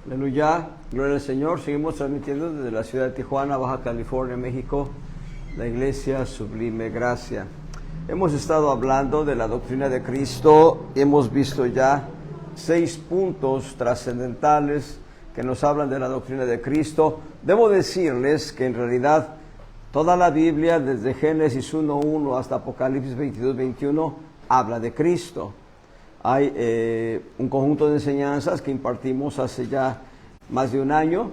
Aleluya, gloria al Señor. Seguimos transmitiendo desde la ciudad de Tijuana, Baja California, México, la Iglesia Sublime Gracia. Hemos estado hablando de la doctrina de Cristo, hemos visto ya 6 puntos trascendentales que nos hablan de la doctrina de Cristo. Debo decirles que en realidad toda la Biblia, desde Génesis 1:1 hasta Apocalipsis 22:21, habla de Cristo. Hay un conjunto de enseñanzas que impartimos hace ya más de un año,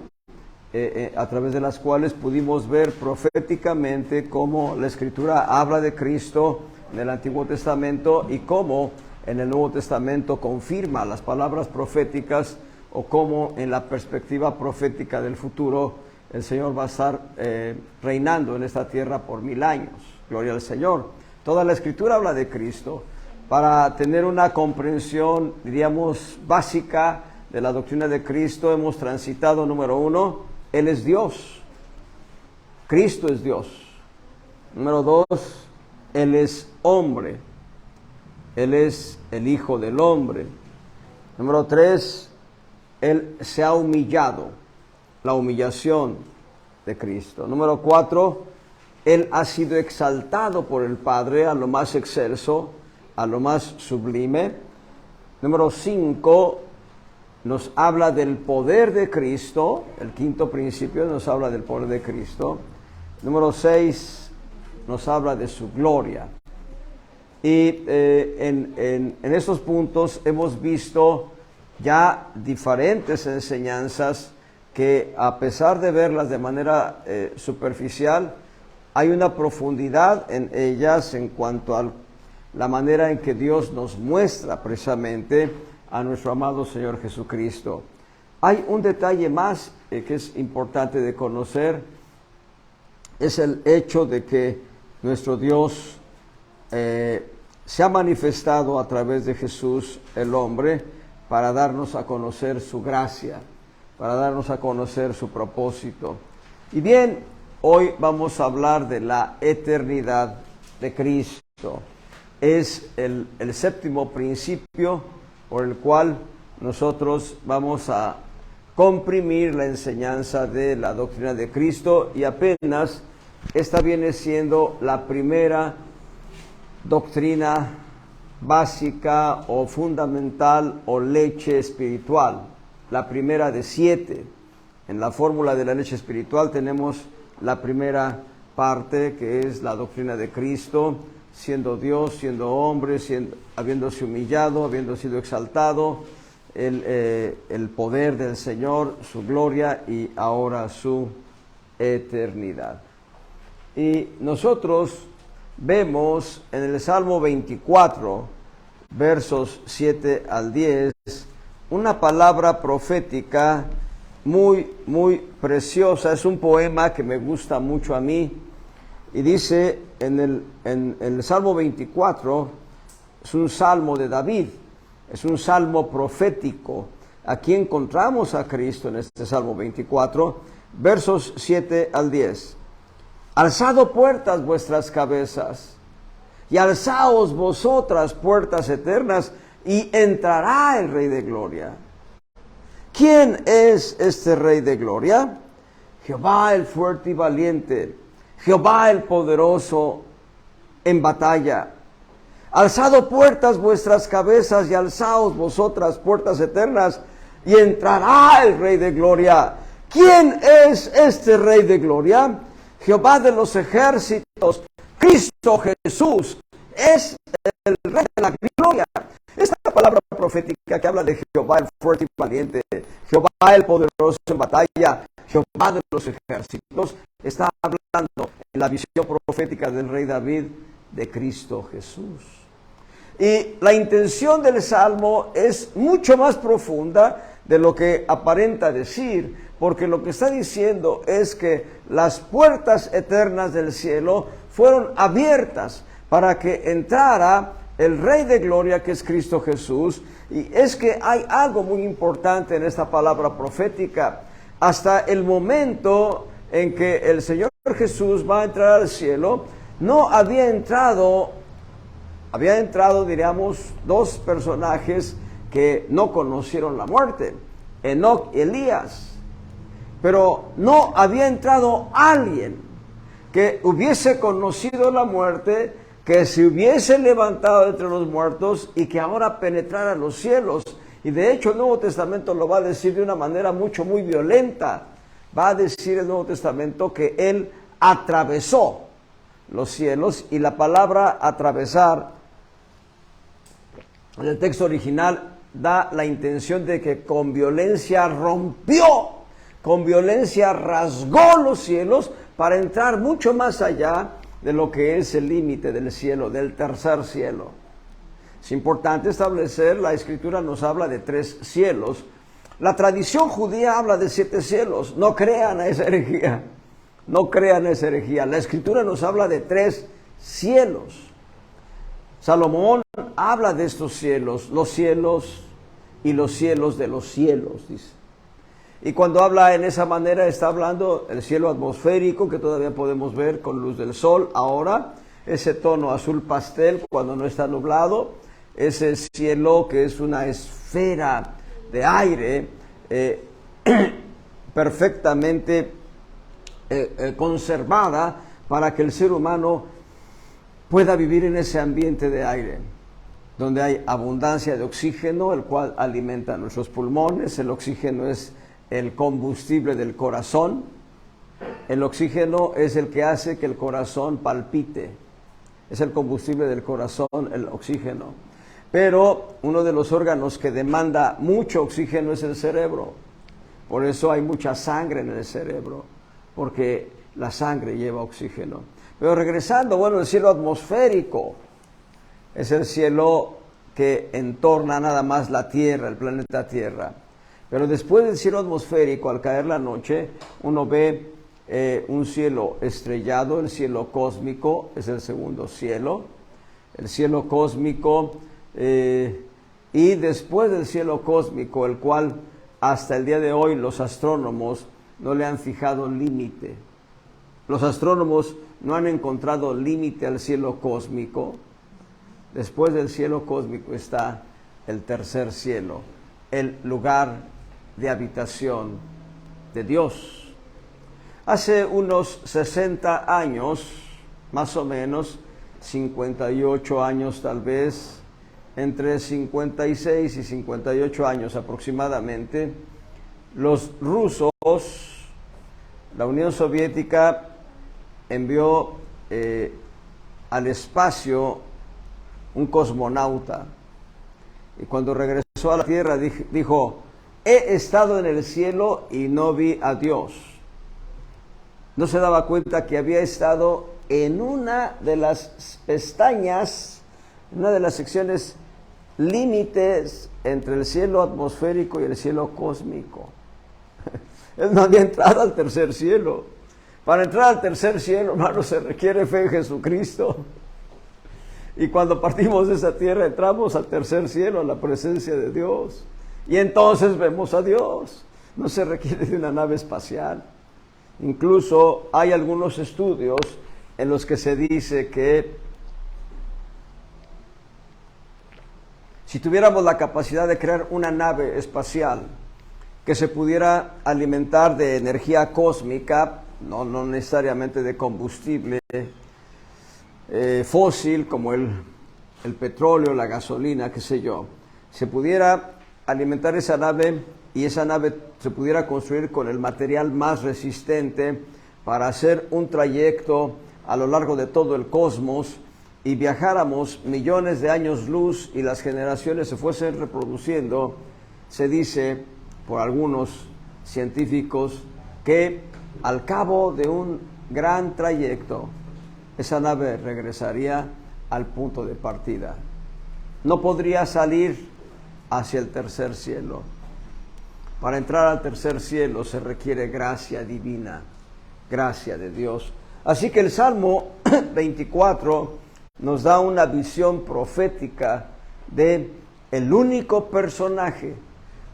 a través de las cuales pudimos ver proféticamente cómo la Escritura habla de Cristo en el Antiguo Testamento y cómo en el Nuevo Testamento confirma las palabras proféticas, o cómo en la perspectiva profética del futuro el Señor va a estar reinando en esta tierra por 1000 años. Gloria al Señor. Toda la Escritura habla de Cristo. Para tener una comprensión, diríamos, básica de la doctrina de Cristo, hemos transitado, número 1, Él es Dios. Cristo es Dios. Número 2, Él es hombre. Él es el Hijo del hombre. Número 3, Él se ha humillado. La humillación de Cristo. Número 4, Él ha sido exaltado por el Padre a lo más excelso, a lo más sublime. Número 5, nos habla del poder de Cristo. El quinto principio nos habla del poder de Cristo. Número 6, nos habla de su gloria. Y en estos puntos hemos visto ya diferentes enseñanzas que, a pesar de verlas de manera superficial, hay una profundidad en ellas en cuanto a la manera en que Dios nos muestra precisamente a nuestro amado Señor Jesucristo. Hay un detalle más que es importante de conocer, es el hecho de que nuestro Dios se ha manifestado a través de Jesús el hombre para darnos a conocer su gracia, para darnos a conocer su propósito. Y bien, hoy vamos a hablar de la eternidad de Cristo. Es el séptimo principio por el cual nosotros vamos a comprimir la enseñanza de la doctrina de Cristo, y apenas esta viene siendo la primera doctrina básica o fundamental o leche espiritual, la primera de 7. En la fórmula de la leche espiritual tenemos la primera parte, que es la doctrina de Cristo, siendo Dios, siendo hombre, habiéndose humillado, habiendo sido exaltado, el poder del Señor, su gloria y ahora su eternidad. Y nosotros vemos en el Salmo 24, versos 7 al 10, una palabra profética muy, muy preciosa. Es un poema que me gusta mucho a mí. Y dice en el Salmo 24, es un salmo de David, es un salmo profético. Aquí encontramos a Cristo en este Salmo 24, versos 7 al 10. Alzad puertas vuestras cabezas, y alzaos vosotras puertas eternas, y entrará el Rey de Gloria. ¿Quién es este Rey de Gloria? Jehová el fuerte y valiente, Jehová el poderoso en batalla. Alzad puertas vuestras cabezas, y alzaos vosotras puertas eternas, y entrará el Rey de Gloria. ¿Quién es este Rey de Gloria? Jehová de los ejércitos, Cristo Jesús, es el Rey de la Gloria. Esta palabra profética que habla de Jehová el fuerte y valiente, Jehová el poderoso en batalla, Jehová de los ejércitos, está hablando en la visión profética del rey David de Cristo Jesús. Y la intención del Salmo es mucho más profunda de lo que aparenta decir, porque lo que está diciendo es que las puertas eternas del cielo fueron abiertas para que entrara el Rey de Gloria, que es Cristo Jesús. Y es que hay algo muy importante en esta palabra profética. Hasta el momento en que el Señor Jesús va a entrar al cielo, no había entrado, diríamos, 2 personajes que no conocieron la muerte. Enoc y Elías. Pero no había entrado alguien que hubiese conocido la muerte, que se hubiese levantado entre los muertos y que ahora penetrara los cielos. Y de hecho el Nuevo Testamento lo va a decir de una manera muy violenta. Va a decir el Nuevo Testamento que Él atravesó los cielos, y la palabra atravesar en el texto original da la intención de que con violencia rompió, con violencia rasgó los cielos para entrar mucho más allá de lo que es el límite del cielo, del tercer cielo. Es importante establecer, la Escritura nos habla de 3 cielos. La tradición judía habla de 7 cielos. No crean a esa herejía. No crean esa herejía. La Escritura nos habla de 3 cielos. Salomón habla de estos cielos, los cielos y los cielos de los cielos, dice. Y cuando habla en esa manera, está hablando del cielo atmosférico, que todavía podemos ver con luz del sol ahora, ese tono azul pastel cuando no está nublado, ese cielo que es una esfera de aire perfectamente conservada para que el ser humano pueda vivir en ese ambiente de aire, donde hay abundancia de oxígeno, el cual alimenta nuestros pulmones. El oxígeno es el combustible del corazón. El oxígeno es el que hace que el corazón palpite. Es el combustible del corazón, el oxígeno. Pero uno de los órganos que demanda mucho oxígeno es el cerebro. Por eso hay mucha sangre en el cerebro, porque la sangre lleva oxígeno. Pero regresando, bueno, el cielo atmosférico es el cielo que entorna nada más la Tierra, el planeta Tierra. Pero después del cielo atmosférico, al caer la noche, uno ve un cielo estrellado, el cielo cósmico, es el segundo cielo. El cielo cósmico, y después del cielo cósmico, el cual hasta el día de hoy los astrónomos no le han fijado límite. Los astrónomos no han encontrado límite al cielo cósmico. Después del cielo cósmico está el tercer cielo, el lugar de habitación de Dios. Hace unos 60 años, más o menos, 58 años tal vez, entre 56 y 58 años aproximadamente, los rusos, la Unión Soviética, envió al espacio un cosmonauta, y cuando regresó a la Tierra dijo: he estado en el cielo y no vi a Dios. No se daba cuenta que había estado en una de las pestañas, en una de las secciones límites entre el cielo atmosférico y el cielo cósmico. Él no había entrado al tercer cielo. Para entrar al tercer cielo, hermano, se requiere fe en Jesucristo. Y cuando partimos de esa tierra, entramos al tercer cielo, a la presencia de Dios. Y entonces vemos a Dios. No se requiere de una nave espacial. Incluso hay algunos estudios en los que se dice que si tuviéramos la capacidad de crear una nave espacial que se pudiera alimentar de energía cósmica, no necesariamente de combustible fósil como el petróleo, la gasolina, qué sé yo, se pudiera alimentar esa nave, y esa nave se pudiera construir con el material más resistente para hacer un trayecto a lo largo de todo el cosmos, y viajáramos millones de años luz y las generaciones se fuesen reproduciendo, se dice por algunos científicos que al cabo de un gran trayecto, esa nave regresaría al punto de partida. No podría salir hacia el tercer cielo. Para entrar al tercer cielo se requiere gracia divina, gracia de Dios. Así que el Salmo 24 nos da una visión profética de el único personaje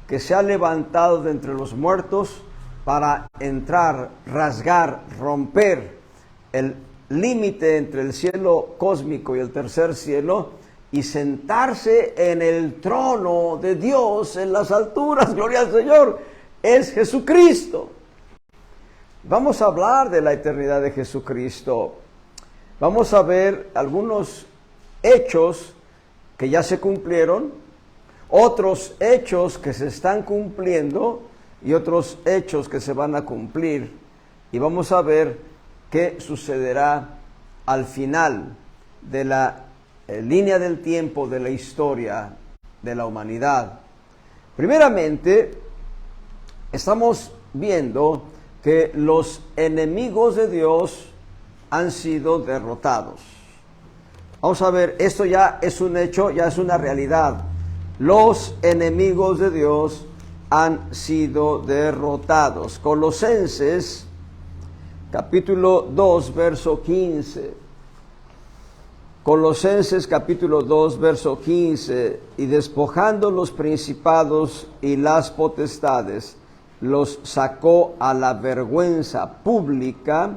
que se ha levantado de entre los muertos para entrar, rasgar, romper el límite entre el cielo cósmico y el tercer cielo, y sentarse en el trono de Dios en las alturas. Gloria al Señor. Es Jesucristo. Vamos a hablar de la eternidad de Jesucristo. Vamos a ver algunos hechos que ya se cumplieron, otros hechos que se están cumpliendo y otros hechos que se van a cumplir. Y vamos a ver qué sucederá al final de la línea del tiempo de la historia de la humanidad. Primeramente, estamos viendo que los enemigos de Dios han sido derrotados. Vamos a ver, esto ya es un hecho, ya es una realidad. Los enemigos de Dios han sido derrotados. Colosenses capítulo 2, verso 15. Colosenses capítulo 2, verso 15. Y despojando los principados y las potestades, los sacó a la vergüenza pública,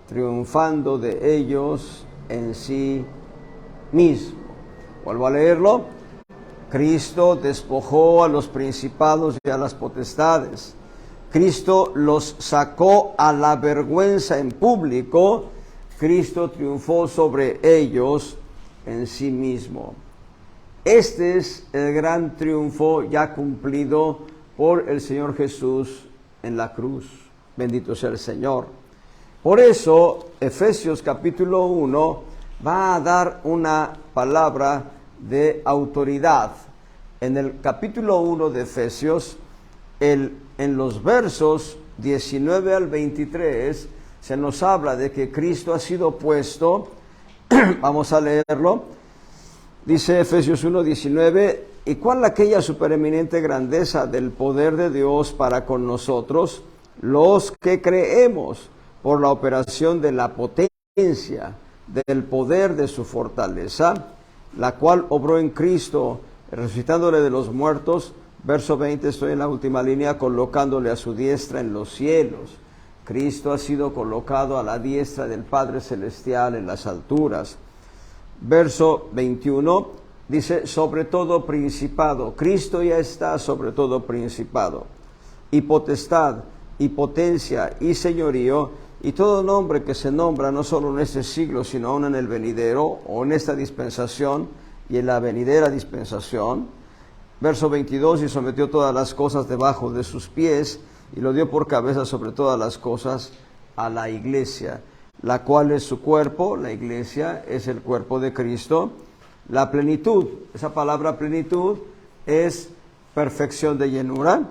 triunfando de ellos en sí mismo. Vuelvo a leerlo. Cristo despojó a los principados y a las potestades. Cristo los sacó a la vergüenza en público. Cristo triunfó sobre ellos en sí mismo. Este es el gran triunfo ya cumplido por el Señor Jesús en la cruz. Bendito sea el Señor. Por eso, Efesios capítulo 1 va a dar una palabra de autoridad. En el capítulo 1 de Efesios, en los versos 19 al 23, se nos habla de que Cristo ha sido puesto. Vamos a leerlo. Dice Efesios 1, 19, ¿y cuál aquella supereminente grandeza del poder de Dios para con nosotros, los que creemos, por la operación de la potencia del poder de su fortaleza, la cual obró en Cristo, resucitándole de los muertos? Verso 20, estoy en la última línea, colocándole a su diestra en los cielos. Cristo ha sido colocado a la diestra del Padre Celestial en las alturas. Verso 21, dice, sobre todo principado. Cristo ya está sobre todo principado, y potestad, y potencia, y señorío, y todo nombre que se nombra no solo en este siglo, sino aún en el venidero, o en esta dispensación, y en la venidera dispensación. Verso 22, y sometió todas las cosas debajo de sus pies, y lo dio por cabeza sobre todas las cosas a la iglesia, la cual es su cuerpo. La iglesia es el cuerpo de Cristo. La plenitud, esa palabra plenitud es perfección de llenura,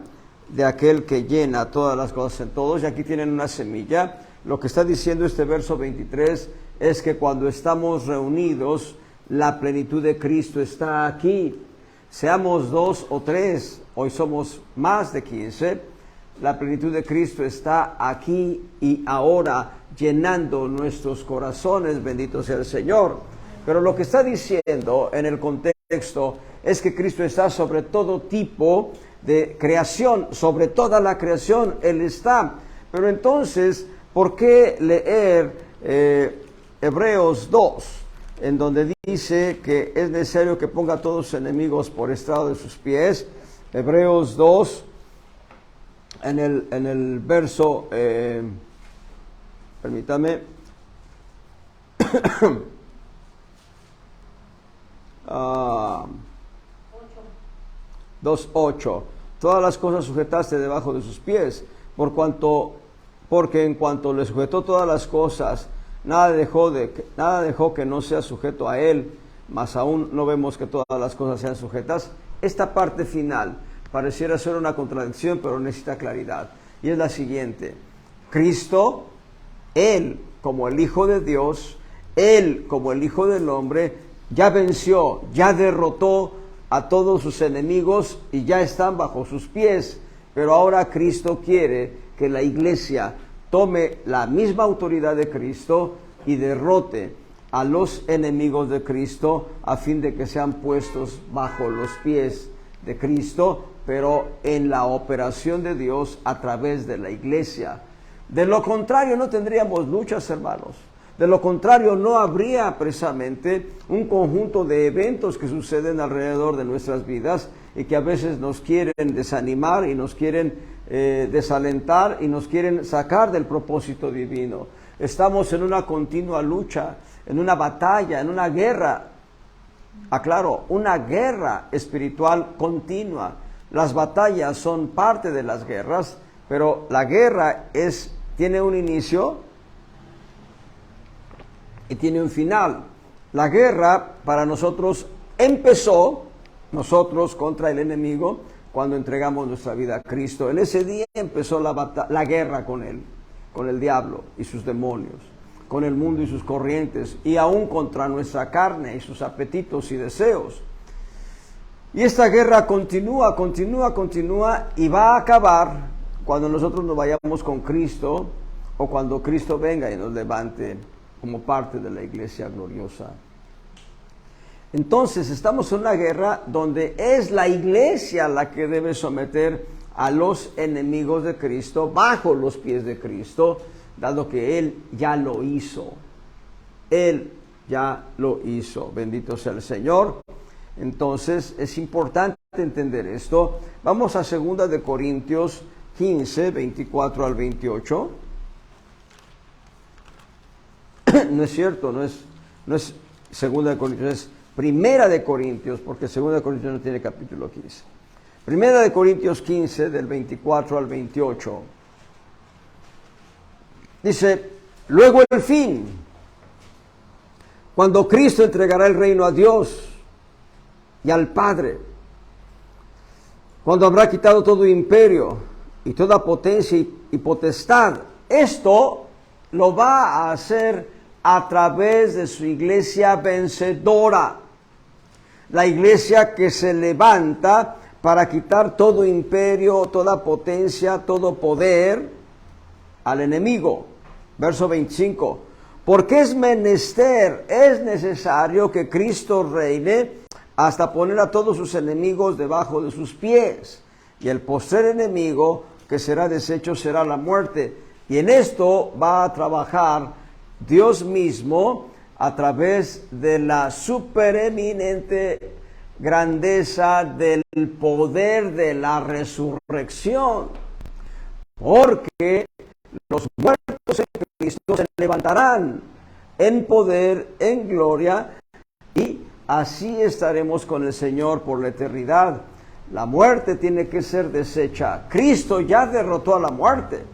de aquel que llena todas las cosas en todos. Y aquí tienen una semilla. Lo que está diciendo este verso 23 es que cuando estamos reunidos, la plenitud de Cristo está aquí. Seamos 2 o 3, hoy somos más de 15, la plenitud de Cristo está aquí y ahora, llenando nuestros corazones. Bendito sea el Señor. Pero lo que está diciendo en el contexto es que Cristo está sobre todo tipo de creación, sobre toda la creación Él está. Pero entonces, ¿por qué leer Hebreos 2, en donde dice que es necesario que ponga a todos sus enemigos por estrado de sus pies? Hebreos 2, en el verso, permítame, 2:8, todas las cosas sujetaste debajo de sus pies, porque en cuanto le sujetó todas las cosas, nada dejó que no sea sujeto a él, mas aún no vemos que todas las cosas sean sujetas. Esta parte final pareciera ser una contradicción, pero necesita claridad, y es la siguiente: Cristo, Él como el Hijo de Dios, Él como el Hijo del Hombre, ya venció, ya derrotó a todos sus enemigos y ya están bajo sus pies. Pero ahora Cristo quiere que la iglesia tome la misma autoridad de Cristo y derrote a los enemigos de Cristo, a fin de que sean puestos bajo los pies de Cristo, pero en la operación de Dios a través de la iglesia. De lo contrario, no tendríamos luchas, hermanos. De lo contrario, no habría precisamente un conjunto de eventos que suceden alrededor de nuestras vidas y que a veces nos quieren desanimar y nos quieren desalentar y nos quieren sacar del propósito divino. Estamos en una continua lucha, en una batalla, en una guerra. Aclaro, una guerra espiritual continua. Las batallas son parte de las guerras, pero la guerra tiene un inicio y tiene un final. La guerra para nosotros empezó, nosotros contra el enemigo, cuando entregamos nuestra vida a Cristo. En ese día empezó la guerra con él, con el diablo y sus demonios, con el mundo y sus corrientes, y aún contra nuestra carne y sus apetitos y deseos. Y esta guerra continúa y va a acabar cuando nosotros nos vayamos con Cristo o cuando Cristo venga y nos levante como parte de la iglesia gloriosa. Entonces estamos en una guerra donde es la iglesia la que debe someter a los enemigos de Cristo bajo los pies de Cristo, dado que Él ya lo hizo. Él ya lo hizo. Bendito sea el Señor. Entonces es importante entender esto. Vamos a 2 de Corintios 15, 24 al 28. No es cierto, no es 2 de Corintios, es 1 de Corintios, porque 2 de Corintios no tiene capítulo 15. 1 de Corintios 15, del 24 al 28. Dice, luego el fin, cuando Cristo entregará el reino a Dios y al Padre, cuando habrá quitado todo imperio y toda potencia y potestad. Esto lo va a hacer a través de su iglesia vencedora, la iglesia que se levanta para quitar todo imperio, toda potencia, todo poder al enemigo. Verso 25, porque es necesario que Cristo reine hasta poner a todos sus enemigos debajo de sus pies. Y el postrer enemigo que será deshecho será la muerte. Y en esto va a trabajar Dios mismo a través de la supereminente grandeza del poder de la resurrección. Porque los muertos en Cristo se levantarán en poder, en gloria, y así estaremos con el Señor por la eternidad. La muerte tiene que ser deshecha. Cristo ya derrotó a la muerte.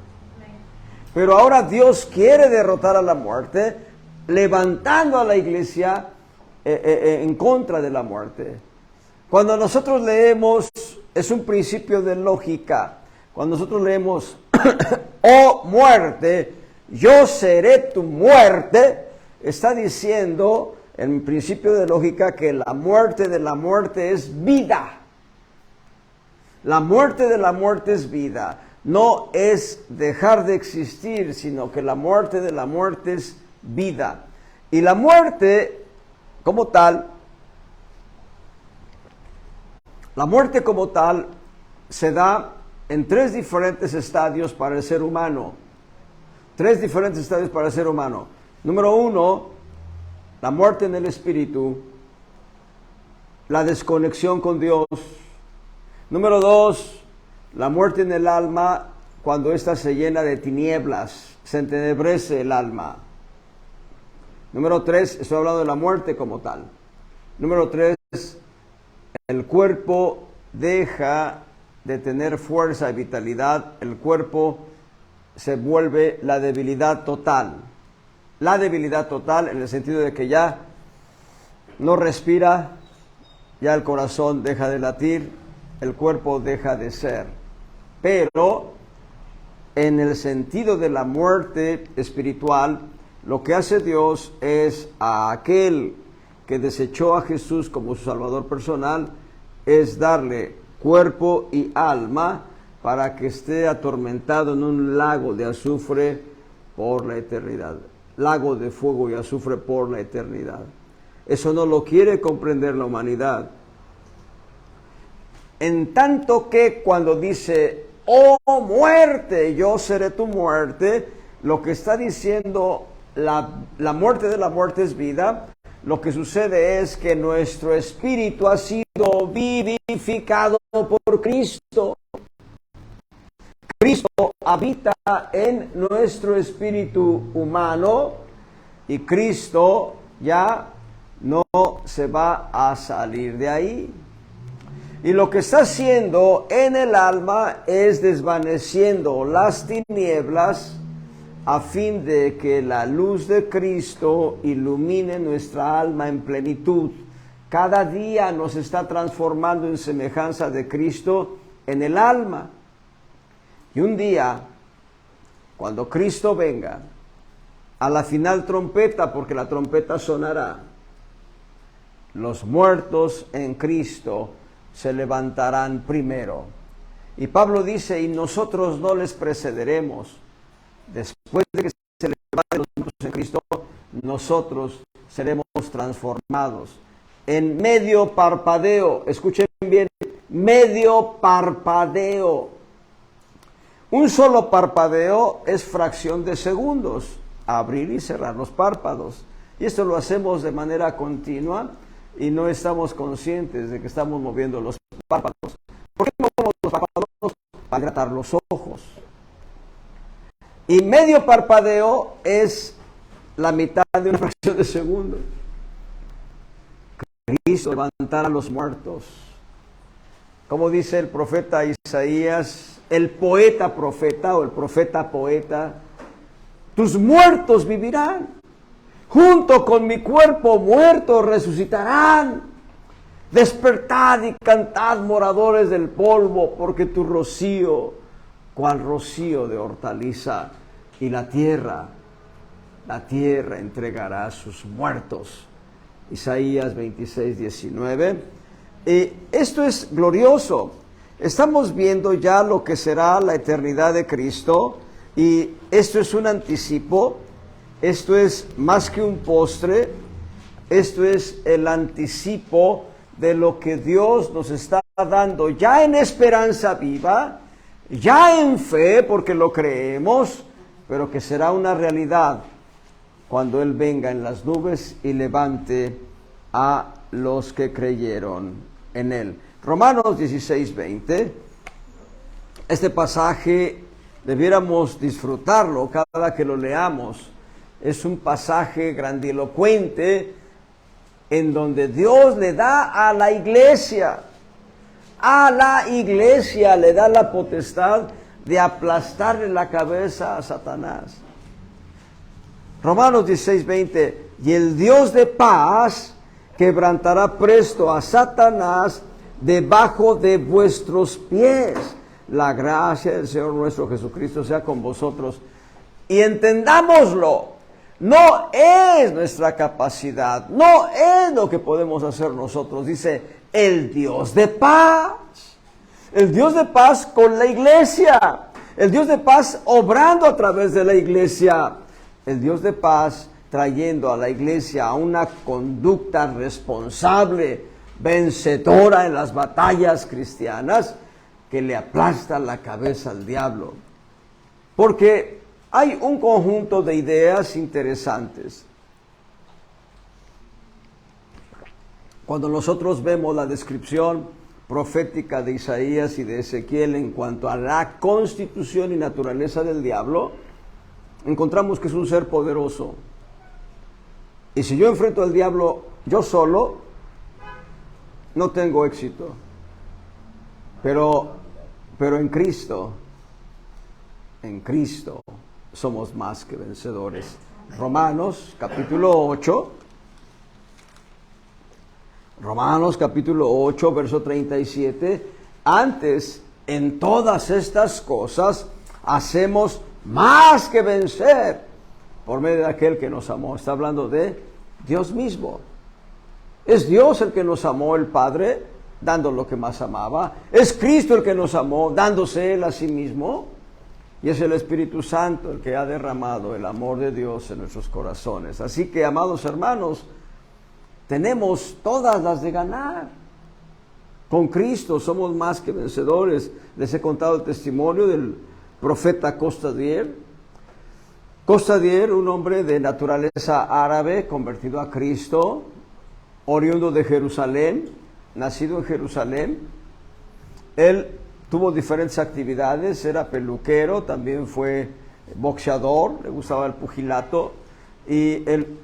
Pero ahora Dios quiere derrotar a la muerte, levantando a la iglesia en contra de la muerte. Cuando nosotros leemos, es un principio de lógica. Cuando nosotros leemos, oh muerte, yo seré tu muerte, está diciendo en principio de lógica que la muerte de la muerte es vida. La muerte de la muerte es vida. No es dejar de existir, sino que la muerte de la muerte es vida. Y la muerte como tal se da en 3 diferentes estadios para el ser humano. 3 diferentes estadios para el ser humano. Número 1, la muerte en el espíritu, la desconexión con Dios. Número 2, la muerte en el alma, cuando ésta se llena de tinieblas, se entenebrece el alma. Número 3, estoy hablando de la muerte como tal. Número 3, el cuerpo deja de tener fuerza y vitalidad, el cuerpo se vuelve la debilidad total. La debilidad total en el sentido de que ya no respira, ya el corazón deja de latir, el cuerpo deja de ser. Pero en el sentido de la muerte espiritual, lo que hace Dios es a aquel que desechó a Jesús como su Salvador personal, es darle cuerpo y alma para que esté atormentado en un lago de azufre por la eternidad. Lago de fuego y azufre por la eternidad. Eso no lo quiere comprender la humanidad. En tanto que cuando dice, oh muerte, yo seré tu muerte, lo que está diciendo la muerte de la muerte es vida, lo que sucede es que nuestro espíritu ha sido vivificado por Cristo. Cristo habita en nuestro espíritu humano y Cristo ya no se va a salir de ahí. Y lo que está haciendo en el alma es desvaneciendo las tinieblas a fin de que la luz de Cristo ilumine nuestra alma en plenitud. Cada día nos está transformando en semejanza de Cristo en el alma. Y un día, cuando Cristo venga, a la final trompeta, porque la trompeta sonará, los muertos en Cristo se levantarán primero. Y Pablo dice, y nosotros no les precederemos. Después de que se levanten los muertos en Cristo, nosotros seremos transformados. En medio parpadeo, escuchen bien, medio parpadeo. Un solo parpadeo es fracción de segundos, abrir y cerrar los párpados. Y esto lo hacemos de manera continua y no estamos conscientes de que estamos moviendo los párpados. ¿Por qué movemos los párpados? Para hidratar los ojos. Y medio parpadeo es la mitad de una fracción de segundo. Cristo levantará a los muertos. Como dice el profeta Isaías, el poeta profeta o el profeta poeta, tus muertos vivirán, junto con mi cuerpo muerto resucitarán. Despertad y cantad, moradores del polvo, porque tu rocío, cual rocío de hortaliza, y la tierra entregará a sus muertos. Isaías 26, 19. Esto es glorioso. Estamos viendo ya lo que será la eternidad de Cristo, y esto es un anticipo, esto es más que un postre, esto es el anticipo de lo que Dios nos está dando ya en esperanza viva, ya en fe, porque lo creemos, pero que será una realidad cuando Él venga en las nubes y levante a los que creyeron en Él. Romanos 16, 20. Este pasaje debiéramos disfrutarlo cada que lo leamos. Es un pasaje grandilocuente en donde Dios le da a la iglesia le da la potestad de aplastarle la cabeza a Satanás. Romanos 16, 20. Y el Dios de paz quebrantará presto a Satanás debajo de vuestros pies. La gracia del Señor nuestro Jesucristo sea con vosotros. Y entendámoslo, no es nuestra capacidad, no es lo que podemos hacer nosotros. Dice, el Dios de paz. El Dios de paz con la iglesia. El Dios de paz obrando a través de la iglesia. El Dios de paz trayendo a la iglesia a una conducta responsable, vencedora en las batallas cristianas, que le aplasta la cabeza al diablo. Porque hay un conjunto de ideas interesantes. Cuando nosotros vemos la descripción profética de Isaías y de Ezequiel en cuanto a la constitución y naturaleza del diablo, encontramos que es un ser poderoso. Y si yo enfrento al diablo yo solo, no tengo éxito. Pero en Cristo somos más que vencedores. Romanos capítulo 8, verso 37. Antes, en todas estas cosas, hacemos más que vencer por medio de aquel que nos amó. Está hablando de Dios mismo. Es Dios el que nos amó, el Padre, dando lo que más amaba. Es Cristo el que nos amó, dándose Él a sí mismo. Y es el Espíritu Santo el que ha derramado el amor de Dios en nuestros corazones. Así que, amados hermanos, tenemos todas las de ganar. Con Cristo somos más que vencedores. Les he contado el testimonio del profeta Costa Dier. Costadier, un hombre de naturaleza árabe, convertido a Cristo, oriundo de Jerusalén, nacido en Jerusalén. Él tuvo diferentes actividades, era peluquero, también fue boxeador, le gustaba el pugilato, y él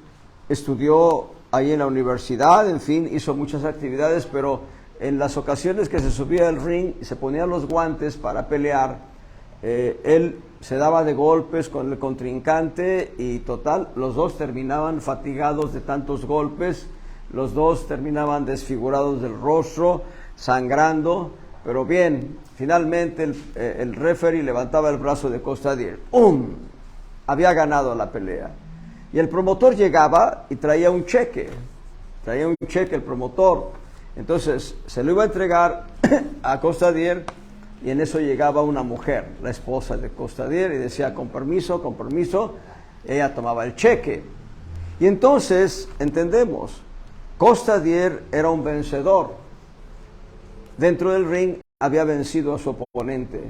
estudió ahí en la universidad, en fin, hizo muchas actividades, pero en las ocasiones que se subía al ring y se ponía los guantes para pelear, él se daba de golpes con el contrincante y total, los dos terminaban fatigados de tantos golpes, los dos terminaban desfigurados del rostro, sangrando, pero bien, finalmente el referee levantaba el brazo de Costadier. ¡Um! Había ganado la pelea. Y el promotor llegaba y traía un cheque el promotor. Entonces se lo iba a entregar a Costadier y en eso llegaba una mujer, la esposa de Costadier, y decía, con permiso, ella tomaba el cheque. Y entonces entendemos, Costadier era un vencedor. Dentro del ring había vencido a su oponente.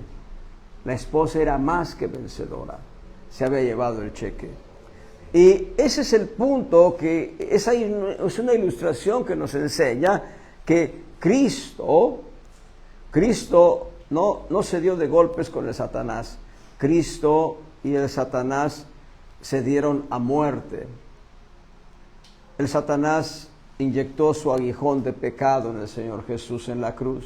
La esposa era más que vencedora. Se había llevado el cheque. Y ese es el punto, que es una ilustración que nos enseña que Cristo no se dio de golpes con el Satanás. Cristo y el Satanás se dieron a muerte. El Satanás inyectó su aguijón de pecado en el Señor Jesús en la cruz.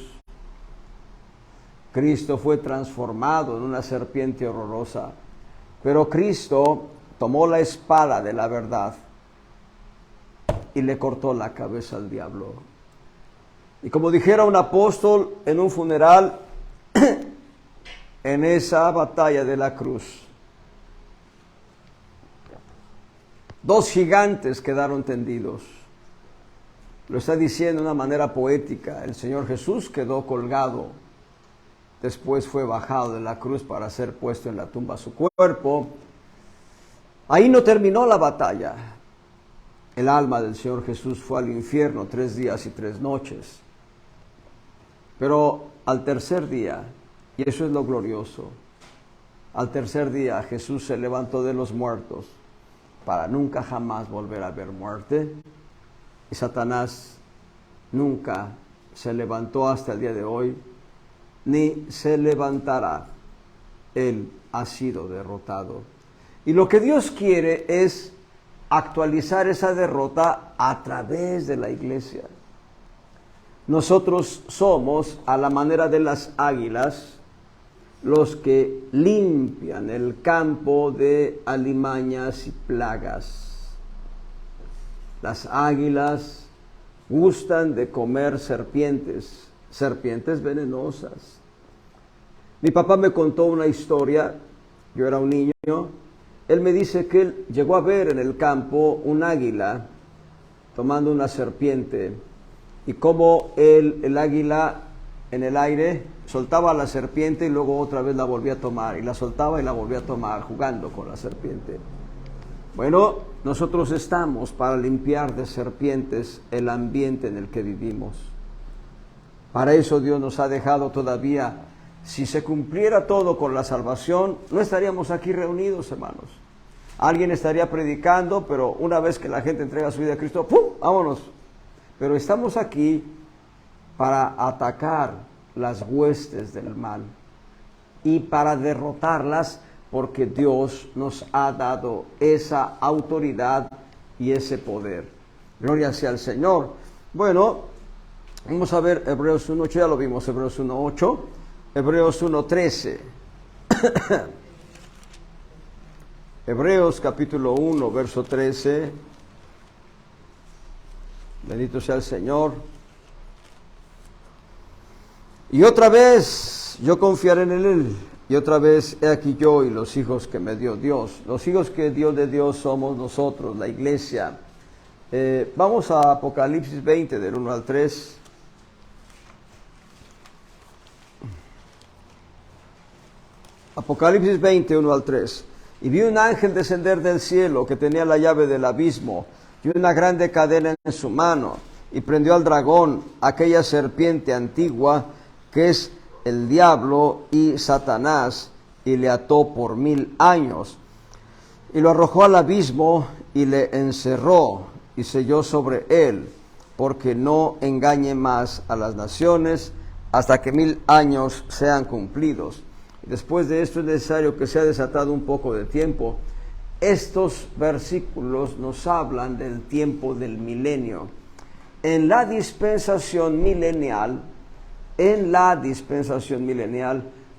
Cristo fue transformado en una serpiente horrorosa, pero Cristo tomó la espada de la verdad y le cortó la cabeza al diablo. Y como dijera un apóstol en un funeral, en esa batalla de la cruz, dos gigantes quedaron tendidos. Lo está diciendo de una manera poética. El Señor Jesús quedó colgado. Después fue bajado de la cruz para ser puesto en la tumba su cuerpo. Ahí no terminó la batalla. El alma del Señor Jesús fue al infierno 3 días y 3 noches. Pero al tercer día, y eso es lo glorioso, al tercer día Jesús se levantó de los muertos para nunca jamás volver a ver muerte. Y Satanás nunca se levantó hasta el día de hoy, ni se levantará. Él ha sido derrotado. Y lo que Dios quiere es actualizar esa derrota a través de la iglesia. Nosotros somos, a la manera de las águilas, los que limpian el campo de alimañas y plagas. Las águilas gustan de comer serpientes venenosas. Mi papá me contó una historia, yo era un niño, él me dice que él llegó a ver en el campo un águila tomando una serpiente y cómo el águila en el aire soltaba la serpiente y luego otra vez la volvía a tomar, y la soltaba y la volvía a tomar, jugando con la serpiente. Bueno, nosotros estamos para limpiar de serpientes el ambiente en el que vivimos. Para eso Dios nos ha dejado todavía. Si se cumpliera todo con la salvación, no estaríamos aquí reunidos, hermanos. Alguien estaría predicando, pero una vez que la gente entrega su vida a Cristo, ¡pum!, vámonos. Pero estamos aquí para atacar las huestes del mal y para derrotarlas, porque Dios nos ha dado esa autoridad y ese poder. Gloria sea al Señor. Bueno, vamos a ver Hebreos 1:8, ya lo vimos, Hebreos 1:8, Hebreos 1:13. Hebreos capítulo 1, verso 13. Bendito sea el Señor. Y otra vez yo confiaré en Él. Y otra vez, he aquí yo y los hijos que me dio Dios. Los hijos que Dios de Dios somos nosotros, la iglesia. Vamos a Apocalipsis 20, del 1 al 3. Apocalipsis 20, 1 al 3. Y vi un ángel descender del cielo que tenía la llave del abismo y una grande cadena en su mano. Y prendió al dragón, aquella serpiente antigua que es el diablo y Satanás, y le ató por 1000 años. y lo arrojó al abismo y le encerró y selló sobre él, porque no engañe más a las naciones hasta que 1000 años sean cumplidos. Después de esto es necesario que sea desatado un poco de tiempo. Estos versículos nos hablan del tiempo del milenio. En la dispensación milenial,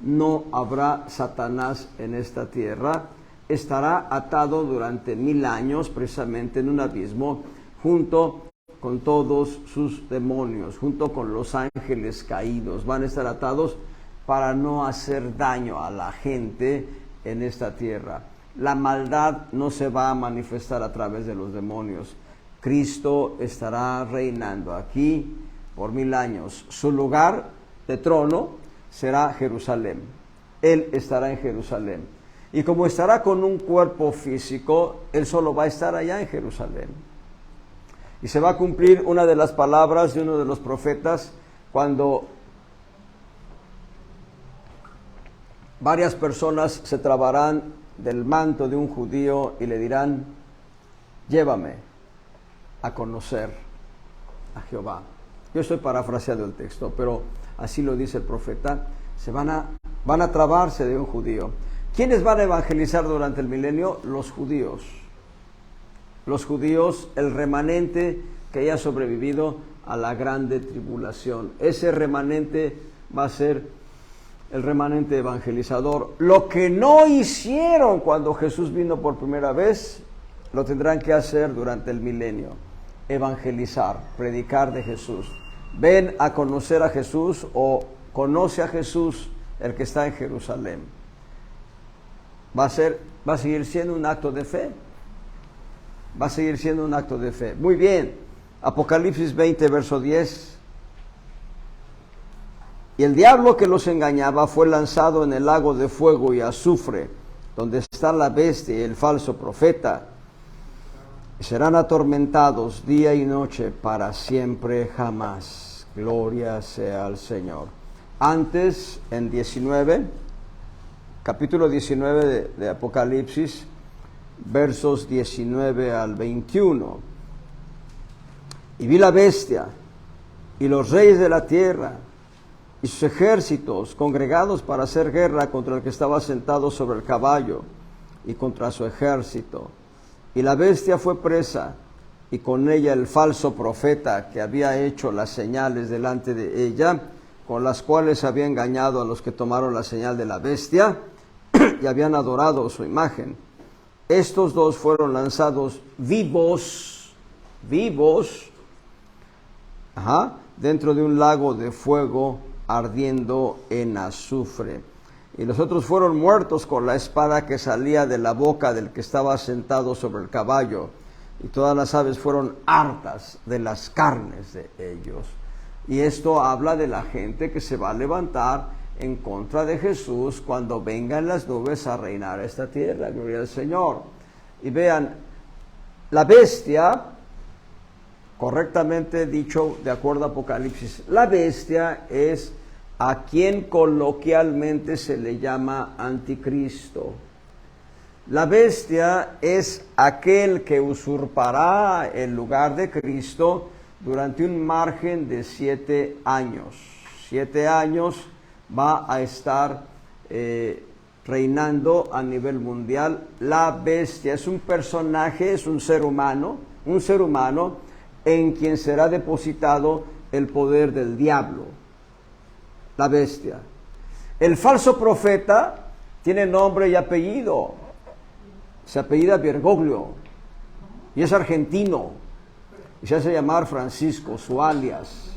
no habrá Satanás en esta tierra. Estará atado durante 1000 años, precisamente en un abismo, junto con todos sus demonios, junto con los ángeles caídos. Van a estar atados para no hacer daño a la gente en esta tierra. La maldad no se va a manifestar a través de los demonios. Cristo estará reinando aquí por 1000 años. Su lugar de trono será Jerusalén. Él estará en Jerusalén. Y como estará con un cuerpo físico, Él solo va a estar allá en Jerusalén. Y se va a cumplir una de las palabras de uno de los profetas cuando varias personas se trabarán del manto de un judío y le dirán: llévame a conocer a Jehová. Yo estoy parafraseando el texto, pero así lo dice el profeta. Van a trabarse de un judío. ¿Quiénes van a evangelizar durante el milenio? Los judíos. Los judíos, el remanente que haya sobrevivido a la grande tribulación. Ese remanente va a ser el remanente evangelizador. Lo que no hicieron cuando Jesús vino por primera vez, lo tendrán que hacer durante el milenio. Evangelizar, predicar de Jesús. Ven a conocer a Jesús, o conoce a Jesús el que está en Jerusalén. Va a seguir siendo un acto de fe. Va a seguir siendo un acto de fe. Muy bien. Apocalipsis 20, verso 10. Y el diablo que los engañaba fue lanzado en el lago de fuego y azufre, donde está la bestia y el falso profeta. Y serán atormentados día y noche para siempre jamás. Gloria sea al Señor. Antes, en capítulo 19 de Apocalipsis, versos 19 al 21. Y vi la bestia y los reyes de la tierra y sus ejércitos congregados para hacer guerra contra el que estaba sentado sobre el caballo y contra su ejército. Y la bestia fue presa, y con ella el falso profeta que había hecho las señales delante de ella, con las cuales había engañado a los que tomaron la señal de la bestia y habían adorado su imagen. Estos dos fueron lanzados vivos, dentro de un lago de fuego ardiendo en azufre. Y los otros fueron muertos con la espada que salía de la boca del que estaba sentado sobre el caballo. Y todas las aves fueron hartas de las carnes de ellos. Y esto habla de la gente que se va a levantar en contra de Jesús cuando vengan las nubes a reinar esta tierra. Gloria al Señor. Y vean, la bestia, correctamente dicho de acuerdo a Apocalipsis, la bestia es a quien coloquialmente se le llama anticristo. La bestia es aquel que usurpará el lugar de Cristo durante un margen de 7 años. 7 años va a estar reinando a nivel mundial. La bestia es un personaje, es un ser humano en quien será depositado el poder del diablo. La bestia. El falso profeta tiene nombre y apellido. Se apellida Bergoglio y es argentino y se hace llamar Francisco. Su alias